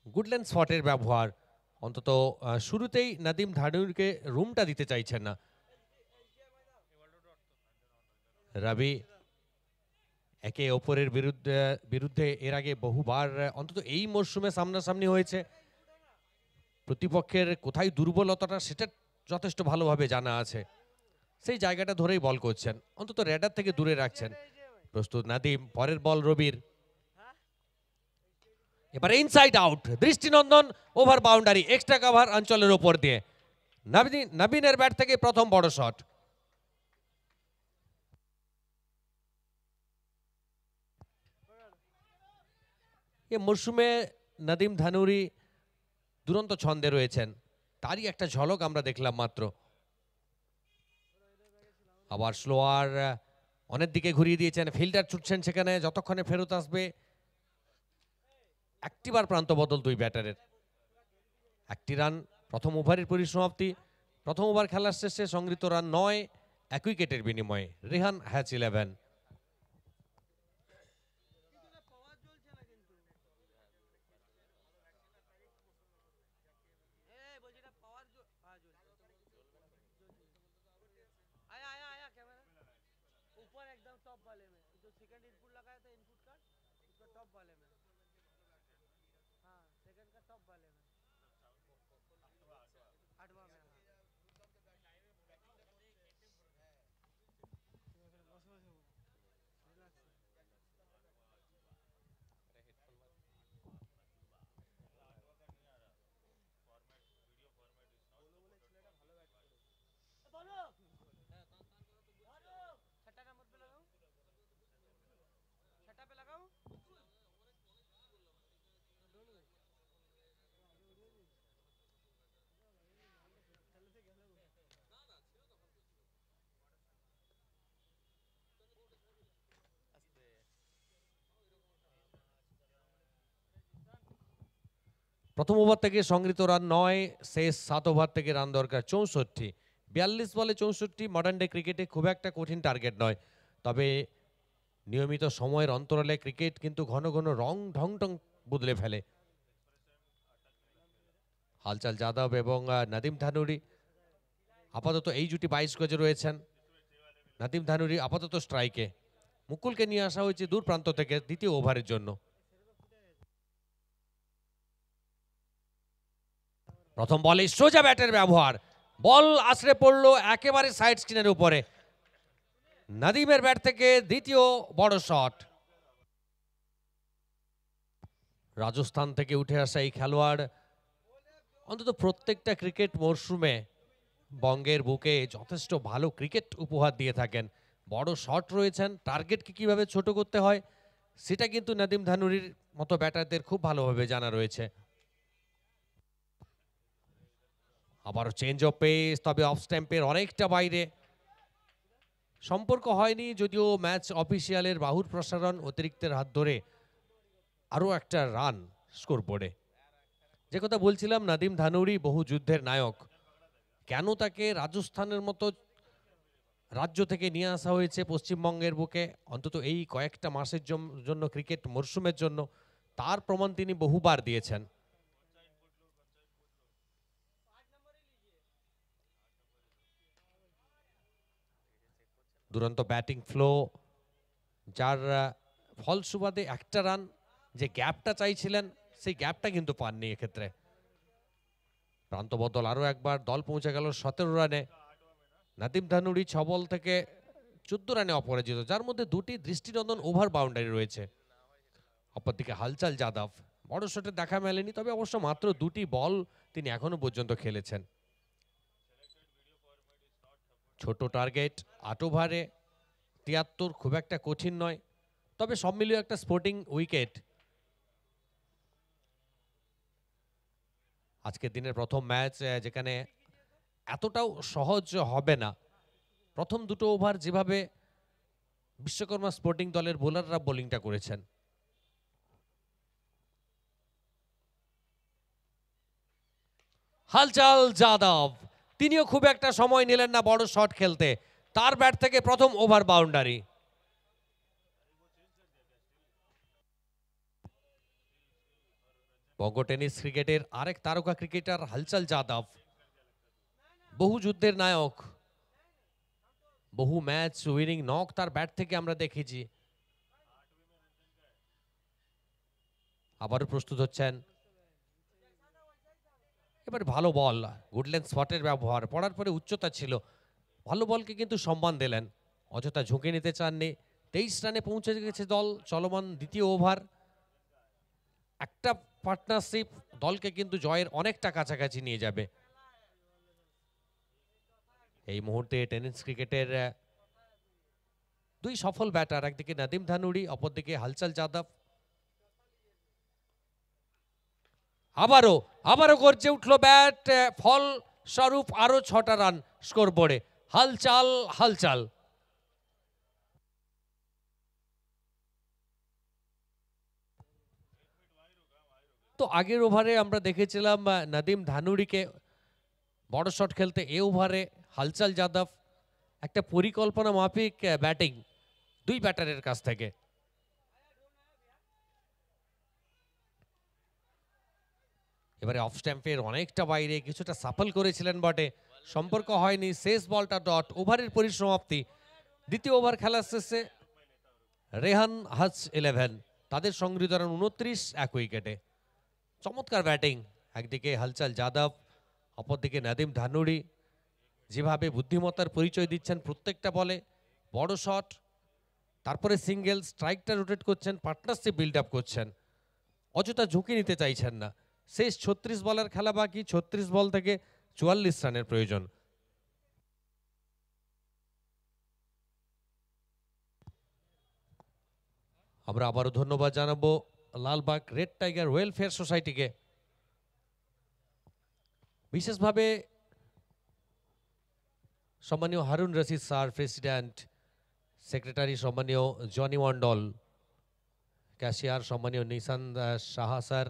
Speaker 1: গুডল্যান্ড স্পটের ব্যবহার, অন্তত শুরুতেই নাদিম ধানুরকে রুমটা দিতে চাইছেন না। রবি একে অপরের বিরুদ্ধে এর আগে বহুবার অন্তত এই মরশুমে সামনাসামনি হয়েছে। প্রতিপক্ষের কোথায় দুর্বলতাটা সেটা যথেষ্ট ভালোভাবে জানা আছে, সেই জায়গাটা ধরেই বল করছেন, অন্তত রেডার থেকে দূরে রাখছেন। প্রস্তুত নাদিম, পরের বল রবির, এবারে ইনসাইড আউট, দৃষ্টিনন্দন ওভার বাউন্ডারি, এক্সট্রা কভার অঞ্চলের ওপর দিয়ে নবীনের ব্যাট থেকে প্রথম বড় শট। এ মরশুমে নাদিম ধানুরি দুরন্ত ছন্দে রয়েছেন, তারই একটা ঝলক আমরা দেখলাম মাত্র। আবার স্লোয়ার অনেক দিকে ঘুরিয়ে দিয়েছেন, ফিল্ডার ছুটছেন সেখানে, যতক্ষণে ফেরত আসবে। একটিবার প্রান্ত বদল দুই ব্যাটারের, 1টি রান প্রথম ওভারের পরিসমাপ্তি। প্রথম ওভার খেলার শেষে সংগৃহীত রান 9, 1 উইকেটের বিনিময়ে। রেহান হ্যাচ 11। প্রথম ওভার থেকে সংগৃহীত রান 9, শেষ 7 ওভার থেকে রান দরকার 64। 42 বলে 64 মডার্ন ডে ক্রিকেটে খুব একটা কঠিন টার্গেট নয়, তবে নিয়মিত সময়ের অন্তরালে ক্রিকেট কিন্তু ঘন ঘন ঢং বদলে ফেলে। হালচাল যাদব এবং নাদিম ধানুরি আপাতত এই জুটি 22 গজে রয়েছেন। নাদিম ধানুরি আপাতত স্ট্রাইকে, মুকুলকে নিয়ে আসা হয়েছে দূর প্রান্ত থেকে দ্বিতীয় ওভারের জন্য। প্রথম বলে সোজা ব্যাটের ব্যবহার, বল আছড়ে পড়লো একেবারে সাইড স্ক্রিনের উপরে। নাদিমের ব্যাট থেকে দ্বিতীয় বড় শট। রাজস্থান থেকে উঠে আসা এই খেলোয়াড় অন্তত প্রত্যেকটা ক্রিকেট মরশুমে বঙ্গের বুকে যথেষ্ট ভালো ক্রিকেট উপহার দিয়ে থাকেন। বড় শট রয়েছেন, টার্গেটকে কিভাবে ছোট করতে হয় সেটা কিন্তু নাদিম ধানুরির মতো ব্যাটারদের খুব ভালোভাবে জানা রয়েছে। আবারও চেঞ্জ অফ পেস, তবে অফ স্ট্যাম্পের অনেকটা বাইরে। সম্পর্ক হয়নি, যদিও ম্যাচ অফিসিয়ালের বাহুর প্রসারণ অতিরিক্তের হাত ধরে আরও একটা রান স্কোর বোর্ডে। যে কথা বলছিলাম, নাদিম ধানুরি বহু যুদ্ধের নায়ক। কেন তাকে রাজস্থানের মতো রাজ্য থেকে নিয়ে আসা হয়েছে পশ্চিমবঙ্গের বুকে অন্তত এই কয়েকটা মাসের জন্য ক্রিকেট মরশুমের জন্য, তার প্রমাণ তিনি বহুবার দিয়েছেন। দুরন্ত ব্যাটিং ফ্লো, যার ফল সুবাদে একটা রান যে গ্যাপটা চাইছিলেন সেই গ্যাপটা কিন্তু পাননি এক্ষেত্রে। প্রান্ত বদল আরও একবার, দল পৌঁছে গেল 17 রানে। নাদিম ধানুরি 6 বল থেকে 14 রানে অপরাজিত, যার মধ্যে 2টি দৃষ্টিনন্দন ওভার বাউন্ডারি রয়েছে। অপরদিকে হালচাল যাদব বড় শটে দেখা মেলেনি, তবে অবশ্য মাত্র 2টি বল তিনি এখনো পর্যন্ত খেলেছেন। ছোট টার্গেট, 8 ওভারে 73 খুব একটা কঠিন নয়, তবে সব মিলিয়ে একটা স্পোর্টিং উইকেট। আজকের দিনের প্রথম ম্যাচ, যেখানে এতটাও সহজ হবে না। প্রথম দুটো ওভার যেভাবে বিশ্বকর্মা স্পোর্টিং দলের বোলাররা বোলিংটা করেছেন, হালচাল যাদব তিনিও খুব একটা সময় নিলেন না বড় শট খেলতে, তার ব্যাট থেকে প্রথম ওভার বাউন্ডারি। বঙ্গ টেনিস ক্রিকেটের আরেক তারকা ক্রিকেটার হালচাল যাদব, বহু যুদ্ধের নায়ক, বহু ম্যাচ উইনিং নক তার ব্যাট থেকে আমরা দেখেছি। আবারও প্রস্তুত হচ্ছেন। এবার ভালো বল, গুডল্যান্ড স্পটের ব্যবহার, পড়ার পরে উচ্চতা ছিল, ভালো বলকে কিন্তু সম্মান দিলেন, অযথা ঝুঁকে নিতে চাননি। 23 রানে পৌঁছে গেছে দল। চলমান দ্বিতীয় ওভার, একটা পার্টনারশিপ দলকে কিন্তু জয়ের অনেকটা কাছাকাছি নিয়ে যাবে। এই মুহূর্তে টেনিস ক্রিকেটের দুই সফল ব্যাটার, একদিকে নাদিম ধানুরি, অপরদিকে হালচাল যাদব। আবারও গর্জে উঠলো ব্যাট, ফল স্বরূপ আরো 6টা রান স্কোর বোর্ডে। হালচাল তো আগের ওভারে আমরা দেখেছিলাম নাদিম ধানুরিকে বড় শট খেলতে, এ ওভারে হালচাল যাদব একটা পরিকল্পনা মাফিক ব্যাটিং দুই ব্যাটারের কাছ থেকে। এবারে অফ স্ট্যাম্পের অনেকটা বাইরে, কিছুটা সাফল করেছিলেন বটে, সম্পর্ক হয়নি। শেষ বলটা ডট, ওভারের পরিসমাপ্তি। দ্বিতীয় ওভার খেলার শেষে রেহান হাজ 11, তাদের সংগৃহীত রান 29 এক উইকেটে। চমৎকার ব্যাটিং, একদিকে হালচাল যাদব, অপরদিকে নাদিম ধানুড়ি যেভাবে বুদ্ধিমত্তার পরিচয় দিচ্ছেন প্রত্যেকটা বলে, বড় শট, তারপরে সিঙ্গেল, স্ট্রাইকটা রোটেট করছেন, পার্টনারশিপ বিল্ড আপ করছেন, অযথা ঝুঁকি নিতে চাইছেন না। শেষ 36 বলের খেলা বাকি, 36 বল থেকে 44 রানের প্রয়োজন। আমরা আবারও ধন্যবাদ জানাবো লালবাগ রেড টাইগার ওয়েলফেয়ার সোসাইটিকে, বিশেষভাবে সম্মানীয় Harun Rashid sir president, secretary সম্মানীয় জনি মন্ডল, ক্যাশিয়ার সম্মানীয় Nishan Saha sir,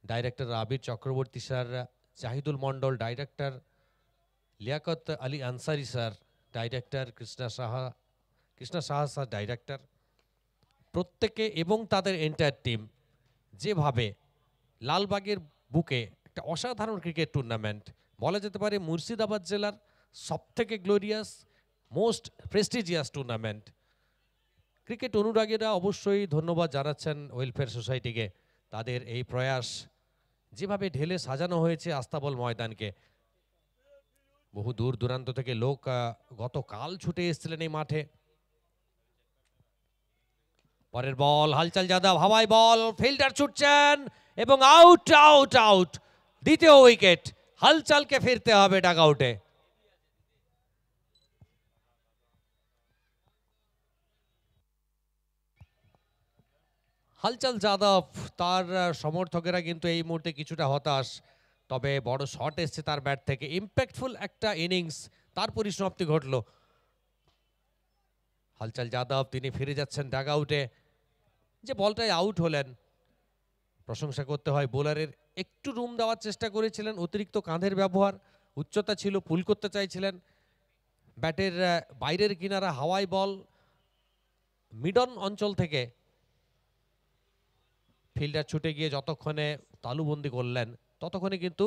Speaker 1: director Abir Chakraborty sir, Jahidul Mondal director, Liaqat Ali Ansari sir director, Krishna Saha sir director, প্রত্যেকে এবং তাদের এন্টায়ার টিম যেভাবে লালবাগের বুকে একটা অসাধারণ ক্রিকেট টুর্নামেন্ট, বলা যেতে পারে মুর্শিদাবাদ জেলার সবথেকে glorious most prestigious tournament. Cricket অনুরাগীরা অবশ্যই ধন্যবাদ জানাচ্ছেন ওয়েলফেয়ার সোসাইটিকে, তাদের এই প্রয়াস যেভাবে ঢেলে সাজানো হয়েছে আস্তাবল ময়দানকে। বহু দূর দূরান্ত থেকে লোক গতকাল ছুটে এসেছিলেন এই মাঠে। পরের বল, হালচাল যাদব, হাওয়ায় বল, ফিল্ডার ছুটছেন এবং আউট আউট আউট, দ্বিতীয় উইকেট। হালচালকে ফিরতে হবে ডাগ আউটে। হালচাল যাদব, তার সমর্থকেরা কিন্তু এই মুহূর্তে কিছুটা হতাশ, তবে বড় শট এসছে তার ব্যাট থেকে, ইম্প্যাক্টফুল একটা ইনিংস, তার পরিসমাপ্তি ঘটল। হালচাল যাদব তিনি ফিরে যাচ্ছেন ডাগ আউটে। যে বলটায় আউট হলেন, প্রশংসা করতে হয় বোলারের, একটু রুম দেওয়ার চেষ্টা করেছিলেন, অতিরিক্ত কাঁধের ব্যবহার, উচ্চতা ছিল, পুল করতে চাইছিলেন, ব্যাটের বাইরের কিনারা হাওয়াই বল, মিডন অঞ্চল থেকে ফিল্ডার ছুটে গিয়ে যতক্ষণে তালুবন্দি করলেন ততক্ষণে কিন্তু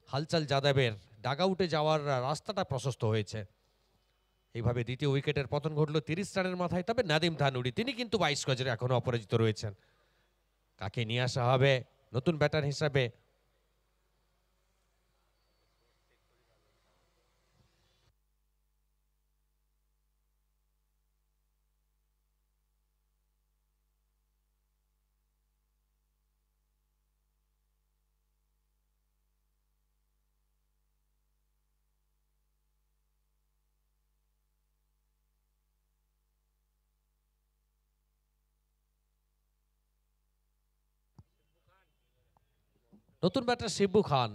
Speaker 1: হালচাল যাদবের ডাগ আউটে যাওয়ার রাস্তাটা প্রশস্ত হয়েছে। এইভাবে দ্বিতীয় উইকেটের পতন ঘটলো 30 রানের মাথায়। তবে নাদিম ধানুড়ি তিনি কিন্তু 22 গজে এখনো অপরাজিত রয়েছেন। কাকে নিয়ে আসা হবে নতুন ব্যাটার হিসাবে? নতুন ব্যাটার শিবু খান।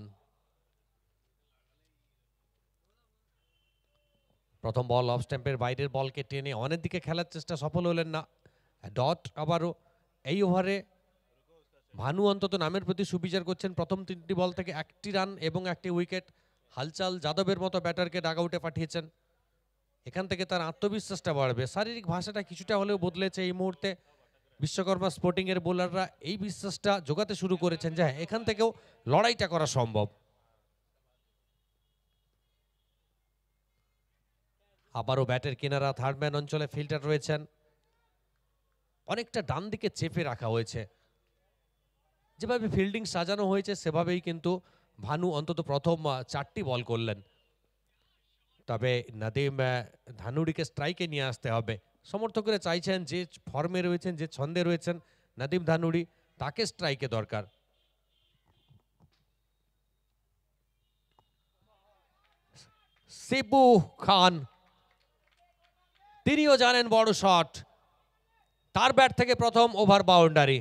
Speaker 1: প্রথম বল অফ স্ট্যাম্পের বাইরের বলকে টেনে অনেক দিকে খেলার চেষ্টা, সফল হলেন না। ডট আবারও এই ওভারে ভানু অন্তত নামের প্রতি সুবিচার করছেন। প্রথম 3টি বল থেকে 1টি রান এবং 1টি উইকেট। হালচাল যাদবের মতো ব্যাটারকে ডাগ আউটে পাঠিয়েছেন। এখান থেকে তার আত্মবিশ্বাসটা বাড়বে, শারীরিক ভাষাটা কিছুটা হলেও বদলেছে এই মুহূর্তে। বিশ্বকর্মা স্পোর্টিং এর বোলাররা এই বিশ্বাসটা জোগাতে শুরু করেছেন যে এখান থেকেও লড়াইটা করা সম্ভব। আবারও ব্যাটের কিনারা থার্ড ম্যান অঞ্চলে ফিল্ডার রয়েছেন, অনেকটা ডান দিকে চেপে রাখা হয়েছে। যেভাবে ফিল্ডিং সাজানো হয়েছে সেভাবেই কিন্তু ভানু অন্তত প্রথম 4টি বল করলেন। তবে নাদিম ধানুড়িকে স্ট্রাইকে নিয়ে আসতে হবে। সমর্থকরা চাইছেন যে ফর্মে রয়েছেন, যে ছন্দে রয়েছেন নাদিম ধানুড়ি, তাকে স্ট্রাইকে দরকার। শিবু খান তিনিও জানেন বড় শট, তার ব্যাট থেকে প্রথম ওভার বাউন্ডারি।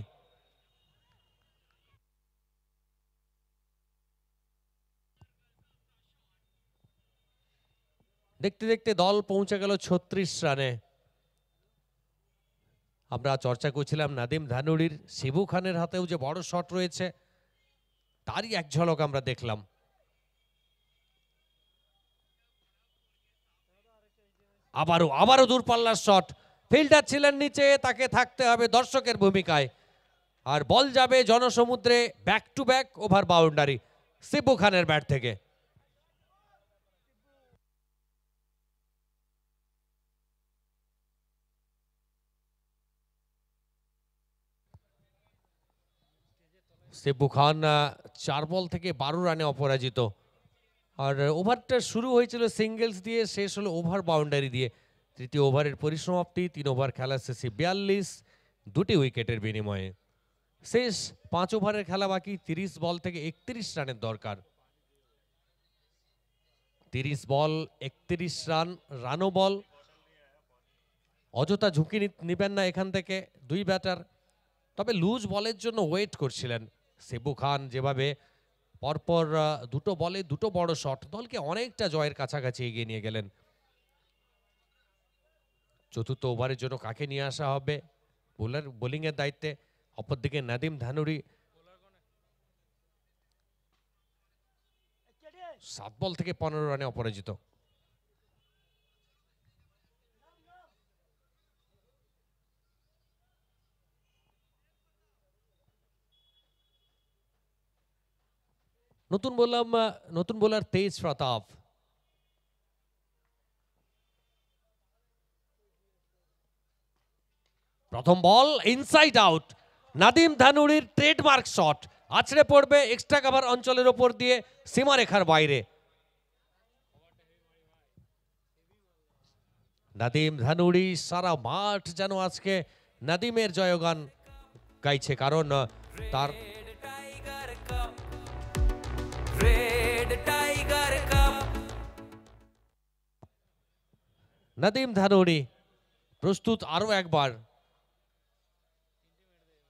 Speaker 1: দেখতে দেখতে দল পৌঁছে গেল 36 রানে। আমরা চর্চা করছিলাম নাদিম ধানুড়ির, শিবু খানের হাতেও যে বড় শট রয়েছে তারই এক ঝলক আমরা দেখলাম। আবারও দূরপাল্লার শট, ফিল্ডার ছিলেন নিচে, তাকে থাকতে হবে দর্শকের ভূমিকায়, আর বল যাবে জনসমুদ্রে। Back to back over boundary Shibu খানের ব্যাট থেকে। সেবু খান 4 বল থেকে 12 রানে অপরাজিত। আর ওভারটা শুরু হয়েছিল সিঙ্গেলস দিয়ে, শেষ হলো ওভার বাউন্ডারি দিয়ে। তৃতীয় ওভারের পরিসমাপ্তি, 3 ওভার খেলা শেষে 42, 2টি উইকেটের বিনিময়ে। শেষ 5 ওভারের খেলা বাকি, 30 বল থেকে 31 রানের দরকার। 30 বল 31 রান, রানও বল। অযথা ঝুঁকি নেবেন না এখান থেকে 2 ব্যাটার। তবে লুজ বলের জন্য ওয়েট করছিলেন। সেবু খান যেভাবে পরপর 2টো বলে 2টো বড় শট দলকে অনেকটা জয়ের কাছাকাছি এগিয়ে নিয়ে গেলেন। চতুর্থ ওভারের জন্য কাকে নিয়ে আসা হবে বোলিংয়ের দায়িত্বে? অপরদিকে নাদিম ধানুরি 7 বল থেকে 15 রানে অপরাজিত। নতুন বোলার তেজ প্রতাপ। প্রথম বল ইনসাইড আউট, নাদিম ধানুরির ট্রেডমার্ক শট আছড়ে পড়বে এক্সট্রা কভার অঞ্চলের ওপর দিয়ে সীমারেখার বাইরে। নাদিম ধানুরি সারা মাঠ যেন আজকে নাদিমের জয়গান গাইছে, কারণ তার নাদিম ধানুরি প্রস্তুত আরো একবার।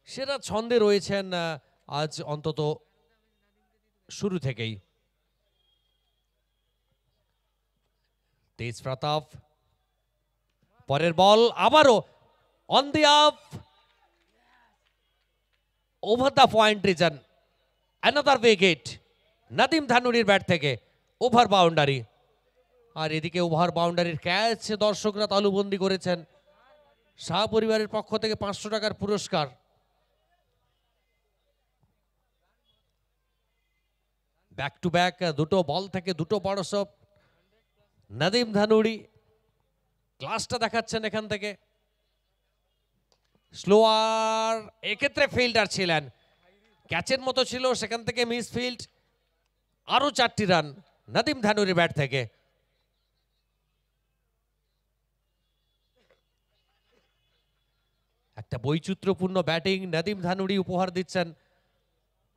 Speaker 1: সেরা ছন্দে রয়েছেন আজ অন্তত শুরু থেকেই। তেজ প্রতাপ পরের বল আবারও on the up, over the point region, another wicket Nadim ধানুরির ব্যাট থেকে, ওভার বাউন্ডারি। আর এদিকে ওভার বাউন্ডারির ক্যাচ দর্শকরা তালুবন্দি করেছেন। শাহ পরিবারের পক্ষ থেকে 500 টাকার পুরস্কার। ব্যাক টু ব্যাক 2টো বল থেকে 2টো বড় শট। নাদিম ধানুরি ক্লাসটা দেখাচ্ছেন এখান থেকে। স্লোয়ার, এক্ষেত্রে ফিল্ডার ছিলেন, ক্যাচের মতো ছিল, সেখান থেকে মিস ফিল্ড। আরো 4টি রান নাদিম ধানুরি ব্যাট থেকে। একটা বৈচিত্র্যপূর্ণ ব্যাটিং নাদিম ধানুরি উপহার দিচ্ছেন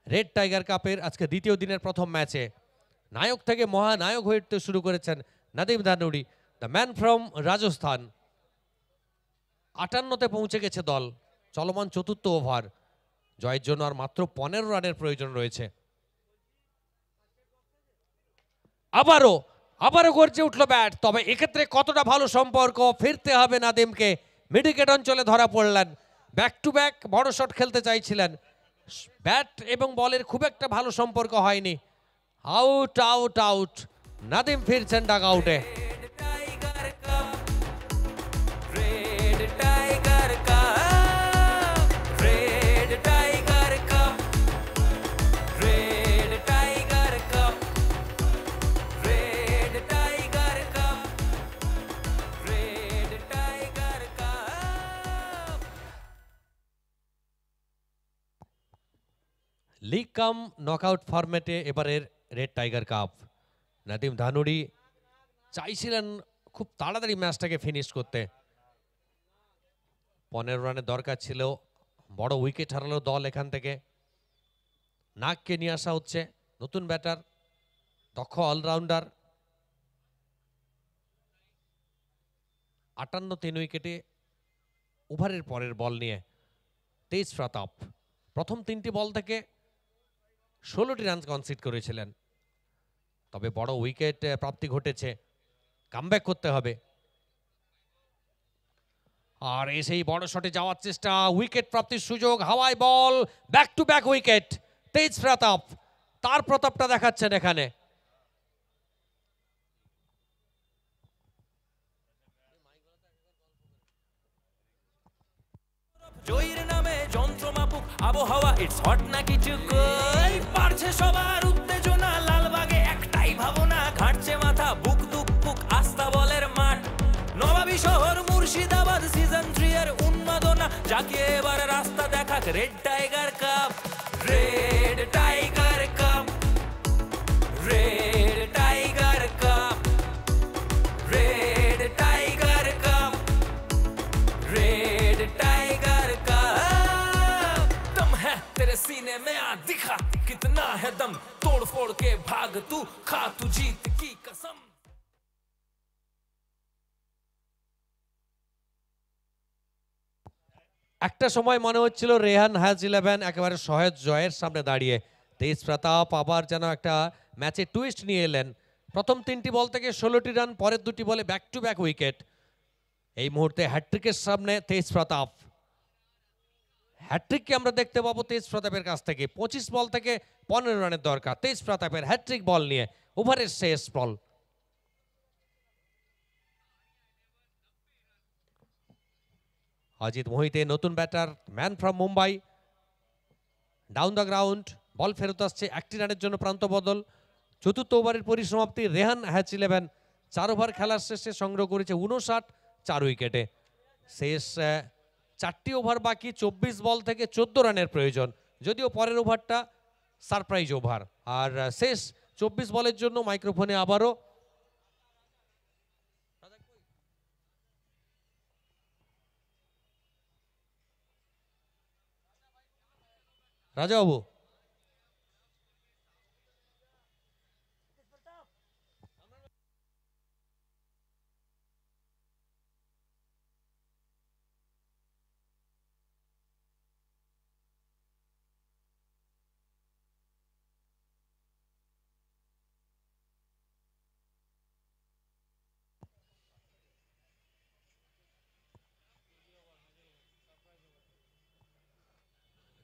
Speaker 1: রেড টাইগার কাপের আজকে দ্বিতীয় দিনের প্রথম ম্যাচে। নায়ক থেকে মহানায়ক হয়ে উঠতে শুরু করেছেন Nadim Dhanuri, the man from Rajasthan. 58তে পৌঁছে গেছে দল। চলমান চতুর্থ ওভার, জয়ের জন্য আর মাত্র 15 রানের প্রয়োজন রয়েছে। আবারও গর্জে উঠল ব্যাট, তবে এক্ষেত্রে কতটা ভালো সম্পর্ক, ফিরতে হবে নাদিমকে। মিডউইকেট অঞ্চলে ধরা পড়লেন। ব্যাক টু ব্যাক বড় শট খেলতে চাইছিলেন, ব্যাট এবং বলের খুব একটা ভালো সম্পর্ক হয়নি। আউট আউট আউট, নাদিম ফিরছেন ডাগ আউটে। লিগ কাম নকআউট ফরম্যাটে এবারের রেড টাইগার কাপ। নাদিম ধানুরি চাইছিলেন খুব তাড়াতাড়ি ম্যাচটাকে ফিনিশ করতে। 15 রানের দরকার ছিল, বড় উইকেট হারালো দল এখান থেকে। নাগকে নিয়ে আসা হচ্ছে, নতুন ব্যাটার, দক্ষ অলরাউন্ডার। 58 3 উইকেটে ওভারের পরের বল নিয়ে তেজ প্রতাপ প্রথম 3টি বল থেকে 16টি রান কনসিড করেছিলেন। তবে বড় উইকেট প্রাপ্তি ঘটেছে, কামব্যাক করতে হবে। আর এসেই বড় শটে যাওয়ার চেষ্টা, উইকেট প্রাপ্তির সুযোগ, হাওয়ায় বল, ব্যাক টু ব্যাক উইকেট। তেজ প্রতাপ তার প্রতাপটা দেখাচ্ছেন এখানে।
Speaker 2: জয়ের নামে যন্ত্রমাপুক আবহাওয়া, ইটস হট না কিছু কই, পারছে সবার উত্তেজনা, লালবাগে একটাই ভাবনা, ঘাটছে মাথা, বুক দুপুক আস্থা বলের মাঠ, নবাবী শহর মুর্শিদাবাদ, সিজন 3 এর উন্মাদনা, যাকে এবার রাস্তা দেখাক রেড টাইগার কাপ। রেড सीने में आ दिखा कितना है दम तोड़ फोड़ के भाग तू खा तू जीत की कसम
Speaker 1: একটা সময় মনে হচ্ছিল রেহান হ্যাজ 11 একেবারে সহজ জয়ের সামনে দাঁড়িয়ে। তেজ প্রতাপ আবার যেন একটা ম্যাচে টুইস্ট নিয়ে এলেন। প্রথম 3টি বল থেকে 16টি রান, পরের 2টি বলে ব্যাক টু ব্যাক উইকেট। এই মুহূর্তে হ্যাট্রিকের সামনে তেজ প্রতাপ। হ্যাট্রিক কি আমরা দেখতে পাবো তেজ প্রতাপের কাছ থেকে? 25 বল থেকে 15 রানের দরকার তেজ প্রতাপের হ্যাট্রিক বল নিয়ে। ওভারের শেষ বল। অজিত মোহিতে নতুন batter, man from Mumbai. Down the ground, ball ফেরত আসছে, 1টি রানের জন্য প্রান্ত বদল। চতুর্থ ওভারের পরিসমাপ্তি। রেহান হ্যাজ 11 4 ওভার খেলার শেষে সংগ্রহ করেছে 59 4 উইকেটে। শেষ 4টি ওভার বাকি, 24 বল থেকে 14 রানের প্রয়োজন, যদিও পরের ওভারটা সারপ্রাইজ ওভার। আর শেষ 24 বলের জন্য মাইক্রোফোনে আবারও রাজাবাবু।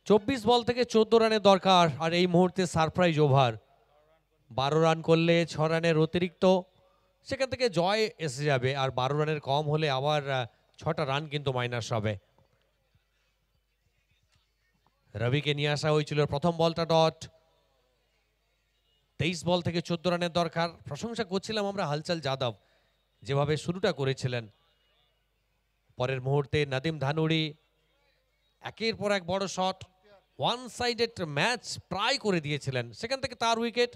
Speaker 1: 24 বল থেকে 14 রানের দরকার, আর এই মুহূর্তে সারপ্রাইজ ওভার। 12 রান করলে 6 রানের অতিরিক্ত, সেখান থেকে জয় এসে যাবে। আর 12 রানের কম হলে আবার 6টা রান কিন্তু মাইনাস হবে। রবিকে নিয়ে আসা হয়েছিল, প্রথম বলটা ডট। 23 বল থেকে 14 রানের দরকার। প্রশংসা করছিলাম আমরা হালচাল যাদব, যেভাবে শুরুটা করেছিলেন। পরের মুহূর্তে নাদিম ধানুড়ি একের পর এক বড় শট, ওয়ান সাইডেড ম্যাচ প্রায় করে দিয়েছিলেন, সেখান থেকে তার wicket.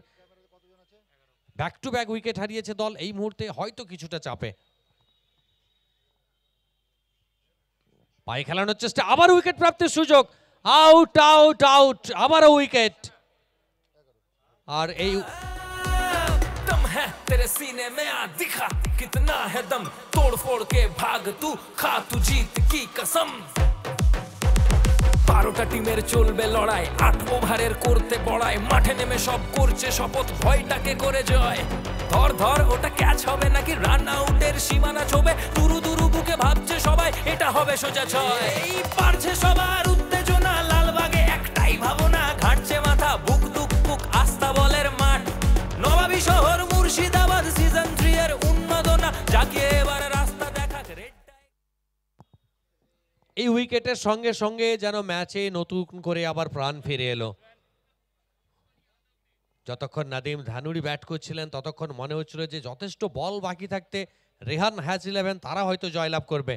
Speaker 1: Back to back wicket হারিয়েছে দল। এই মুহূর্তে হয়তো কিছুটা চাপে। পায়ে খেলানোর চেষ্টা, আবার উইকেট প্রাপ্তির সুযোগ। আউট আউট আউট, আবারও উইকেট। আর এই
Speaker 2: दम है तेरे सीने में आ दिखा कितना है दम तोड़ फोड़ के भाग तू खा तू जीत की कसम 12টা টিমের চলবে লড়াই, 8 ওভারের করতে বড়াই, মাঠে নেমে সব করছে শপথ, ভয়টাকে করে জয়। ধর ধর ওটা ক্যাচ হবে নাকি রান আউটের সীমানা ছোবে, দুরু দুরু বুকে ভাবছে সবাই এটা হবে সোজা ছয়। এই পারছে সবার উত্তেজনা, লালবাগে একটাই ভাবনা, ঘাটছে মাথা, বুক দুক বুক আস্থা বলের মাঠ। নবাবী শহর মুর্শিদাবাদ সিজন 3 এর উন্মাদনা জাগিয়ে এবার রাস্তা দেখাক রেড।
Speaker 1: এই উইকেটের সঙ্গে সঙ্গে যেন ম্যাচে নতুন করে আবার প্রাণ ফিরে এলো। যতক্ষণ নাদিম ধানুড়ি ব্যাট করছিলেন ততক্ষণ মনে হচ্ছিল যে যথেষ্ট বল বাকি থাকতে রেহান হ্যাজ 11 তারা হয়তো জয়লাভ করবে।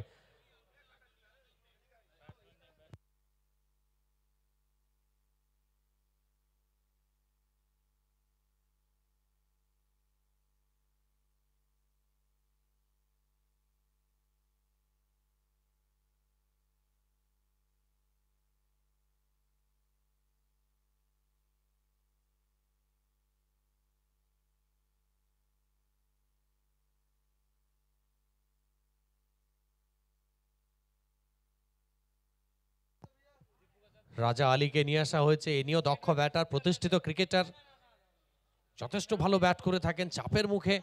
Speaker 1: রাজা আলীকে নিয়ে আসা হয়েছে, ইনিও দক্ষ ব্যাটার, প্রতিষ্ঠিত ক্রিকেটার, যথেষ্ট ভালো ব্যাট করে থাকেন চাপের মুখে।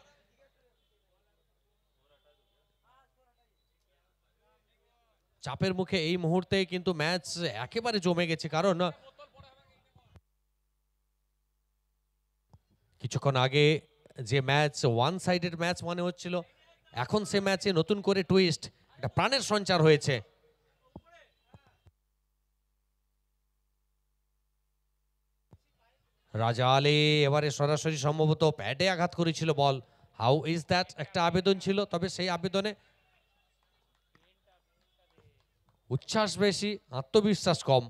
Speaker 1: চাপের মুখে এই মুহূর্তে কিন্তু ম্যাচ একেবারে জমে গেছে, কারণ কিছুক্ষণ আগে যে ম্যাচ ওয়ান সাইডেড ম্যাচ মনে হচ্ছিল, এখন সে ম্যাচে নতুন করে টুইস্ট, একটা প্রাণের সঞ্চার হয়েছে। রাজা আলী এবারে সরাসরি সম্ভবত প্যাডে আঘাত করেছিল বল। হাউ ইজ দ্যাট একটা আবেদন ছিল, তবে সেই আবেদনে উচ্ছ্বাস বেশি, আত্মবিশ্বাস কম।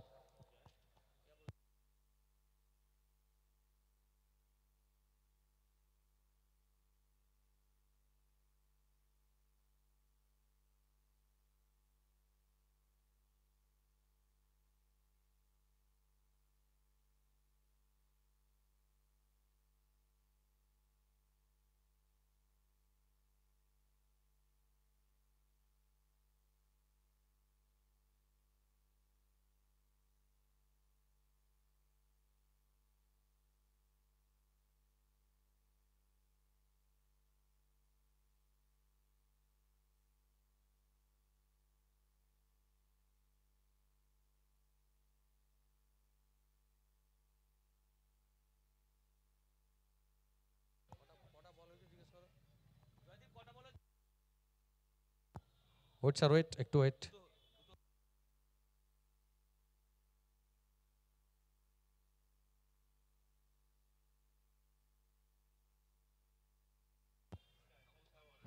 Speaker 1: ওয়েট স্যার ওয়েট, একটু ওয়েট।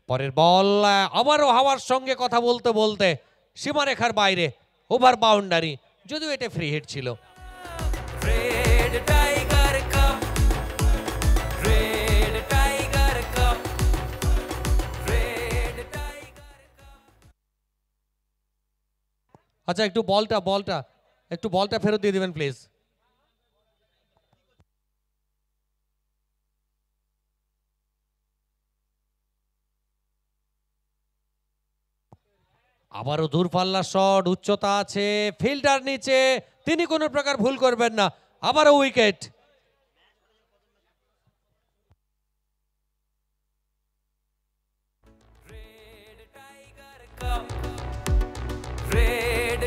Speaker 1: পরের বল আবারও হাওয়ার সঙ্গে কথা বলতে বলতে সীমারেখার বাইরে, ওভার বাউন্ডারি, যদিও এটা ফ্রি হিট ছিল।
Speaker 2: Red tiger cup, red tiger cup, red tiger.
Speaker 1: আচ্ছা একটু বলটা ফেরত দিয়ে দিবেন প্লিজ। আবারও দূরপাল্লা শট, উচ্চতা আছে, ফিল্ডার নিচে, তিনি কোনো প্রকার ভুল করবেন না। আবারও wicket.
Speaker 2: Red tiger cup, red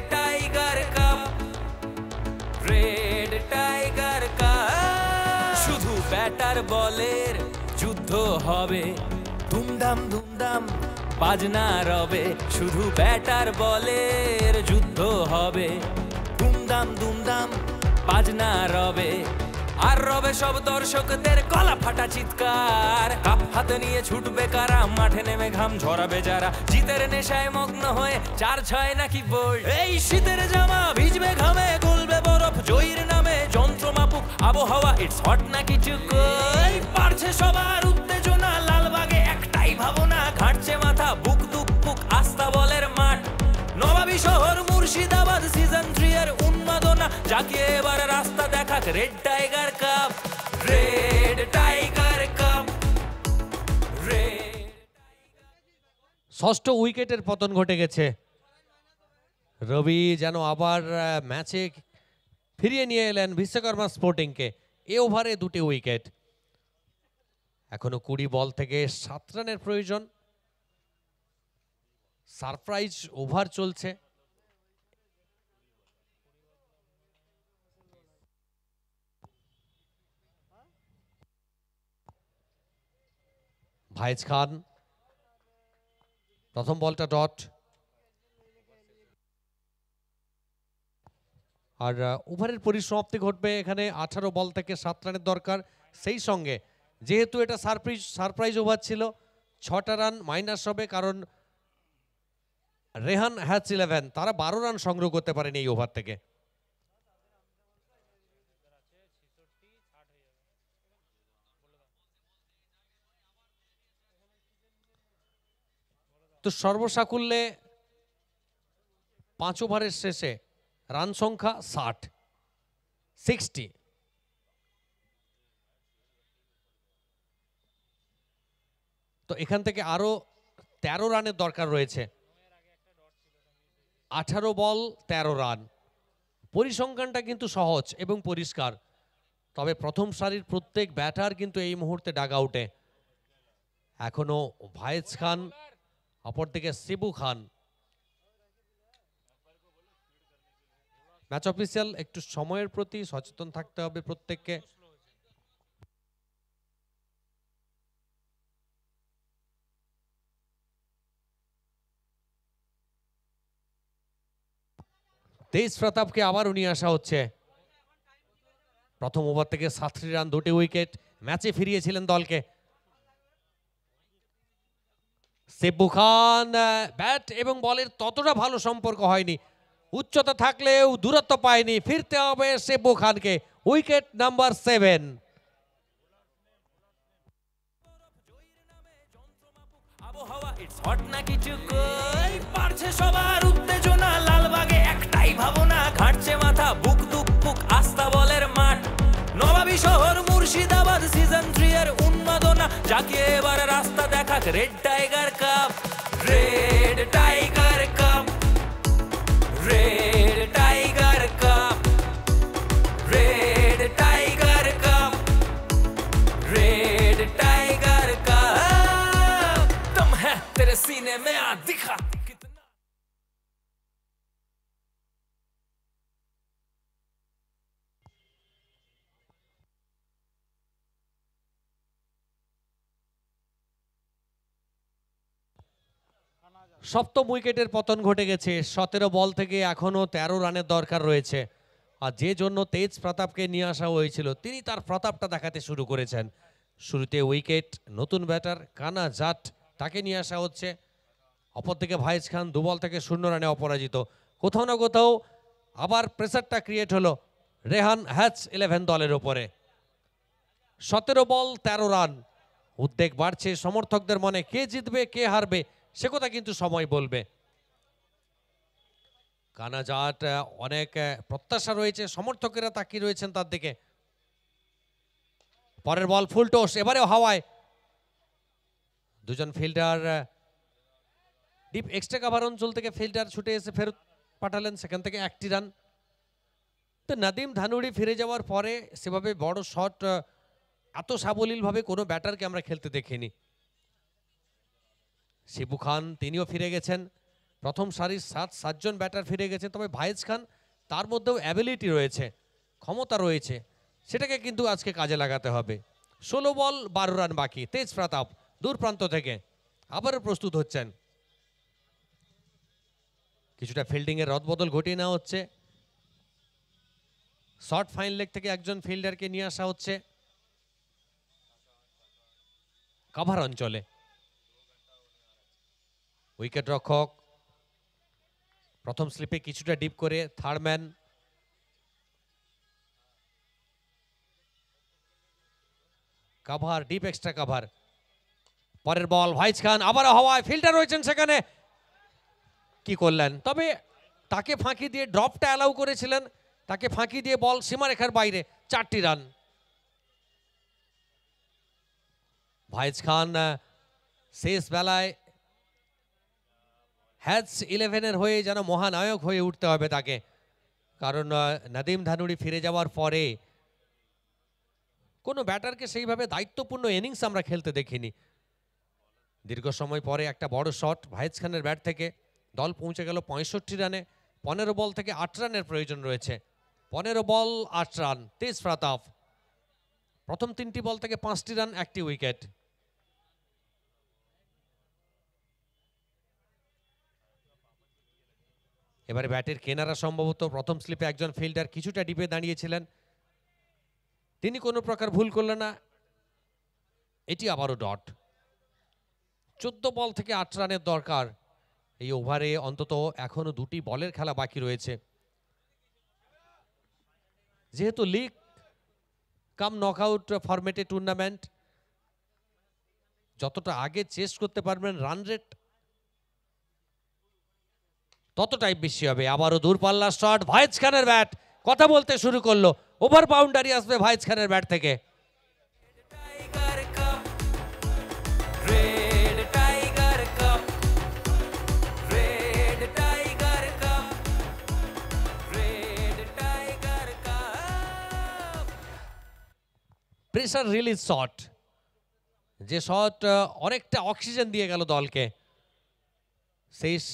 Speaker 2: tiger cup. শুধু ব্যাটার বলের যুদ্ধ হবে, ধুমধাম ধুমধাম বাজনা রবে। শুধু ব্যাটার বলের যুদ্ধ হবে, ধুমধাম ধুমধাম বাজনা রবে। আর রবে সব দর্শকদের গলা ফাটা চিৎকার। কাপ হাতে নিয়ে ছুটবে কারা, মাঠে নেমে ঘাম ঝরাবে যারা। জিতের নেশায় মগ্ন হয়ে 4-6 নাকি বোল্ড। এই শীতের জামা ভিজবে ঘামে, গলবে বরফ জয়ীর নামে। যন্ত্র মাপুক আবহাওয়া, ইটস হট নাকি চুকোই। বাড়ছে সবার উত্তেজনা, লালবাগে একটাই ভাবনা। ঘাটছে মাথা, বুক দুক বুক আস্থা বলের মাঠ। নবাবী শহর মুর্শিদাবাদ, সিজন 3 এর উন্মাদনা জাগিয়ে এবার রাস্তা দেখাক। Red tiger cup, red tiger cup, red.
Speaker 1: ষষ্ঠ উইকেটের পতন ঘটে গেছে। রবি যেন আবার ম্যাচে ফিরিয়ে নিয়ে এলেন বিশ্বকর্মা স্পোর্টিংকে। এ ওভারে 2টি উইকেট। এখনো 20 বল থেকে 7 রানের প্রয়োজন। সারপ্রাইজ ওভার চলছে। ভাইজ খান, প্রথম বলটা ডট। আর ওভারের পরিসমাপ্তি ঘটবে এখানে। 18 বল থেকে 7 রানের দরকার। সেই সঙ্গে যেহেতু এটা সারপ্রাইজ ওভার ছিল, 6টা রান মাইনাস হবে, কারণ রেহান হ্যাচ 11 তারা 12 রান সংগ্রহ করতে পারেন এই ওভার থেকে। তো সর্বসাকুল্যে 5 ওভারের শেষে রান সংখ্যা 60। তো এখান থেকে আরো 13 রানের দরকার রয়েছে। 18 বল 13 রান। পরিসংখ্যানটা কিন্তু সহজ এবং পরিষ্কার। তবে প্রথম সারির প্রত্যেক ব্যাটার কিন্তু এই মুহূর্তে ডাগ আউটে। এখনো ভাইজ খান, অপরদিকে শিবু খান। ম্যাচ অফিসিয়াল একটু সময়ের প্রতি সচেতন থাকতে হবে প্রত্যেককে। তেজ প্রতাপকে আবারও নিয়ে আসা হচ্ছে। প্রথম ওভার থেকে 7 রান, 2টি উইকেট, ম্যাচে ফিরিয়েছিলেন দলকে। শিবু খান, ব্যাট এবং বলের ততটা ভালো সম্পর্ক হয়নি। উচ্চতা থাকলেও দূরত্ব পায়নি। ফিরতে হবে শিবু খানকে। Wicket number 7।
Speaker 2: আবহাওয়া ইটস হট নাকি চুকোই। বাড়ছে সবার উত্তেজনা, লালবাগে একটাই ভাবনা। ঘাটছে মাথা, বুক দুক বুক আস্থা বলের মাঠ। নবাবী শহর মুর্শিদাবাদ, সিজন 3 এর উন্মাদনা জাগিয়ে এবার রাস্তা দেখাক। Red tiger cup, red tiger cup, red tiger cup, red tiger cup, red tiger cup. तुम है तेरे सीने में आ दिखा।
Speaker 1: সপ্তম উইকেটের পতন ঘটে গেছে। 17 বল থেকে এখনও 13 রানের দরকার রয়েছে। আর যে জন্য তেজ প্রতাপকে নিয়ে আসা হয়েছিল তিনি তার প্রতাপটা দেখাতে শুরু করেছেন। শুরুতে উইকেট, নতুন ব্যাটার কানা জাট, তাকে নিয়ে আসা হচ্ছে। অপরদিকে ভাইজ খান 2 বল থেকে 0 রানে অপরাজিত। কোথাও না কোথাও আবার প্রেসারটা ক্রিয়েট হলো রেহান হ্যাচ 11 দলের ওপরে। 17 বল 13 রান। উদ্বেগ বাড়ছে সমর্থকদের মনে, কে জিতবে কে হারবে সে কথা কিন্তু সময় বলবে। কানাজাট অনেক প্রত্যাশা রয়েছে, সমর্থকেরা তাকিয়ে রয়েছেন তার দিকে। পরের বল ফুল টস, এবারেও হাওয়ায়। দুজন ফিল্ডার ডিপ এক্সট্রা কাভার অঞ্চল থেকে ফিল্ডার ছুটে এসে ফেরত পাঠালেন, সেখান থেকে 1টি রান। তো নাদিম ধানুড়ি ফিরে যাওয়ার পরে সেভাবে বড় শট এত সাবলীলভাবে কোনো ব্যাটারকে আমরা খেলতে দেখিনি। শিবু খান তিনিও ফিরে গেছেন। প্রথম সারির 7 ব্যাটার ফিরে গেছে, তবে ভাইজ খান তার মধ্যেও অ্যাবিলিটি রয়েছে, ক্ষমতা রয়েছে, সেটাকে কিন্তু আজকে কাজে লাগাতে হবে। 16 বল 12 রান বাকি। তেজ প্রতাপ দূর প্রান্ত থেকে আবারও প্রস্তুত হচ্ছেন। কিছুটা ফিল্ডিংয়ের রদবদল ঘটিয়ে নেওয়া হচ্ছে। শর্ট ফাইন লেগ থেকে একজন ফিল্ডারকে নিয়ে আসা হচ্ছে কাভার অঞ্চলে। উইকেট রক্ষক প্রথম স্লিপে কিছুটা ডিপ করে third man. Cover, deep extra cover. পরের বল ভাইজ খান আবারও হাওয়ায়, ফিল্ডার রয়েছেন সেখানে, কি করলেন? তবে তাকে ফাঁকি দিয়ে ড্রপটা অ্যালাউ করেছিলেন, তাকে ফাঁকি দিয়ে বল সীমারেখার বাইরে। 4টি রান। ভাইজ খান শেষ বেলায় হ্যাচ 11-এর হয়ে যেন মহানায়ক হয়ে উঠতে হবে তাকে, কারণ নাদিম ধানুড়ি ফিরে যাওয়ার পরে কোনো ব্যাটারকে সেইভাবে দায়িত্বপূর্ণ ইনিংস আমরা খেলতে দেখিনি। দীর্ঘ সময় পরে একটা বড় শট ভাইজ খানের ব্যাট থেকে, দল পৌঁছে গেল 65 রানে। 15 বল থেকে 8 রানের প্রয়োজন রয়েছে। 15 বল 8 রান। তেজ প্রতাপ প্রথম 3টি বল থেকে 5টি রান, 1টি উইকেট। এবারে ব্যাটের কেনারা সম্ভবত প্রথম স্লিপে একজন ফিল্ডার কিছুটা ডিপে দাঁড়িয়েছিলেন, তিনি কোনো প্রকার ভুল করলেন না। এটি আবারও ডট। 14 বল থেকে 8 রানের দরকার। এই ওভারে অন্তত এখনো 2টি বলের খেলা বাকি রয়েছে। যেহেতু লিগ কাম নকআউট ফরম্যাটে টুর্নামেন্ট, যতটা আগে চেস করতে পারবেন রান রেট ততটাই বেশি হবে। আবারও দূরপাল্লার শট, ভাইজ খানের ব্যাট কথা বলতে শুরু করলো। ওভার বাউন্ডারি আসবে ভাইজ খানের ব্যাট থেকে। প্রেসার রিলিজ শট, যে শট অনেকটা অক্সিজেন দিয়ে গেল দলকে। শেষ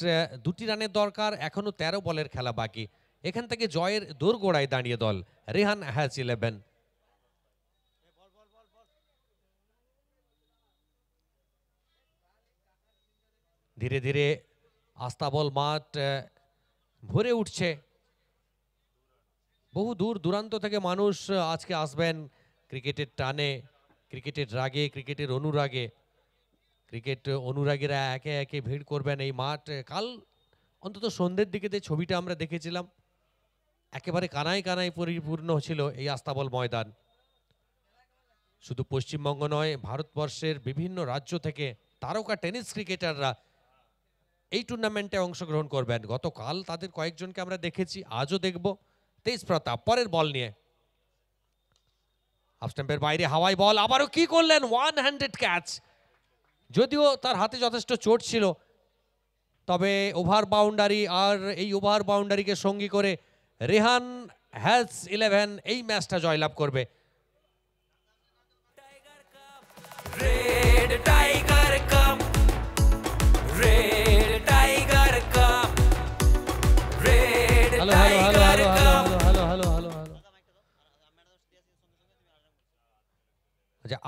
Speaker 1: 2টি রানের দরকার, এখনো 13 বলের খেলা বাকি। এখান থেকে জয়ের দোরগোড়ায় দাঁড়িয়ে দল। রেহান হ্যাচ 11। ধীরে ধীরে আস্তাবল মাঠ ভরে উঠছে। বহু দূর দূরান্ত থেকে মানুষ আজকে আসবেন ক্রিকেটের টানে, ক্রিকেটের রাগে, ক্রিকেটের অনুরাগে। ক্রিকেট অনুরাগীরা একে একে ভিড় করবেন এই মাঠ। কাল অন্তত সন্ধ্যের দিকে যে ছবিটা আমরা দেখেছিলাম, একেবারে কানায় কানায় পরিপূর্ণ ছিল এই আস্তাবল ময়দান। শুধু পশ্চিমবঙ্গ নয়, ভারতবর্ষের বিভিন্ন রাজ্য থেকে তারকা টেনিস ক্রিকেটাররা এই টুর্নামেন্টে অংশগ্রহণ করবেন। গতকাল তাদের কয়েকজনকে আমরা দেখেছি, আজও দেখব। তেজ প্রতাপ পরের বল নিয়ে, হাফ স্টাম্পের বাইরে হাওয়াই বল, আবারও কি করলেন? 1 হ্যান্ডেড ক্যাচ। যদিও তার হাতে যথেষ্ট চোট ছিল, তবে ওভার বাউন্ডারি, আর এই ওভার বাউন্ডারিকে সঙ্গী করে রেহান হ্যাচ 11 এই ম্যাচটা জয়লাভ করবে।
Speaker 2: Red tiger cup, red tiger cup, red tiger cup.
Speaker 1: আচ্ছা,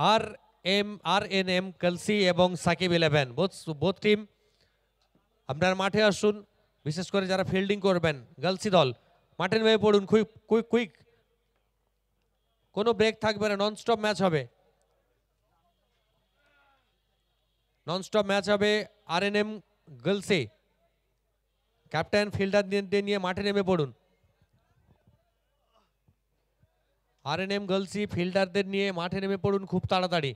Speaker 1: RNM কালসি এবং সাকিব 11 বোথ টিম আপনার মাঠে আসুন, বিশেষ করে যারা ফিল্ডিং করবেন গার্লসি দল মাঠে নেমে পড়ুন, কুইক কুইক কুইক, কোনো ব্রেক থাকবে না, নন স্টপ ম্যাচ হবে, নন স্টপ ম্যাচ হবে। আরএনএম গার্লসে ক্যাপ্টেন ফিল্ডারদের নিয়ে মাঠে নেমে পড়ুন। আরএনএম গার্লসি ফিল্ডারদের নিয়ে মাঠে নেমে পড়ুন খুব তাড়াতাড়ি।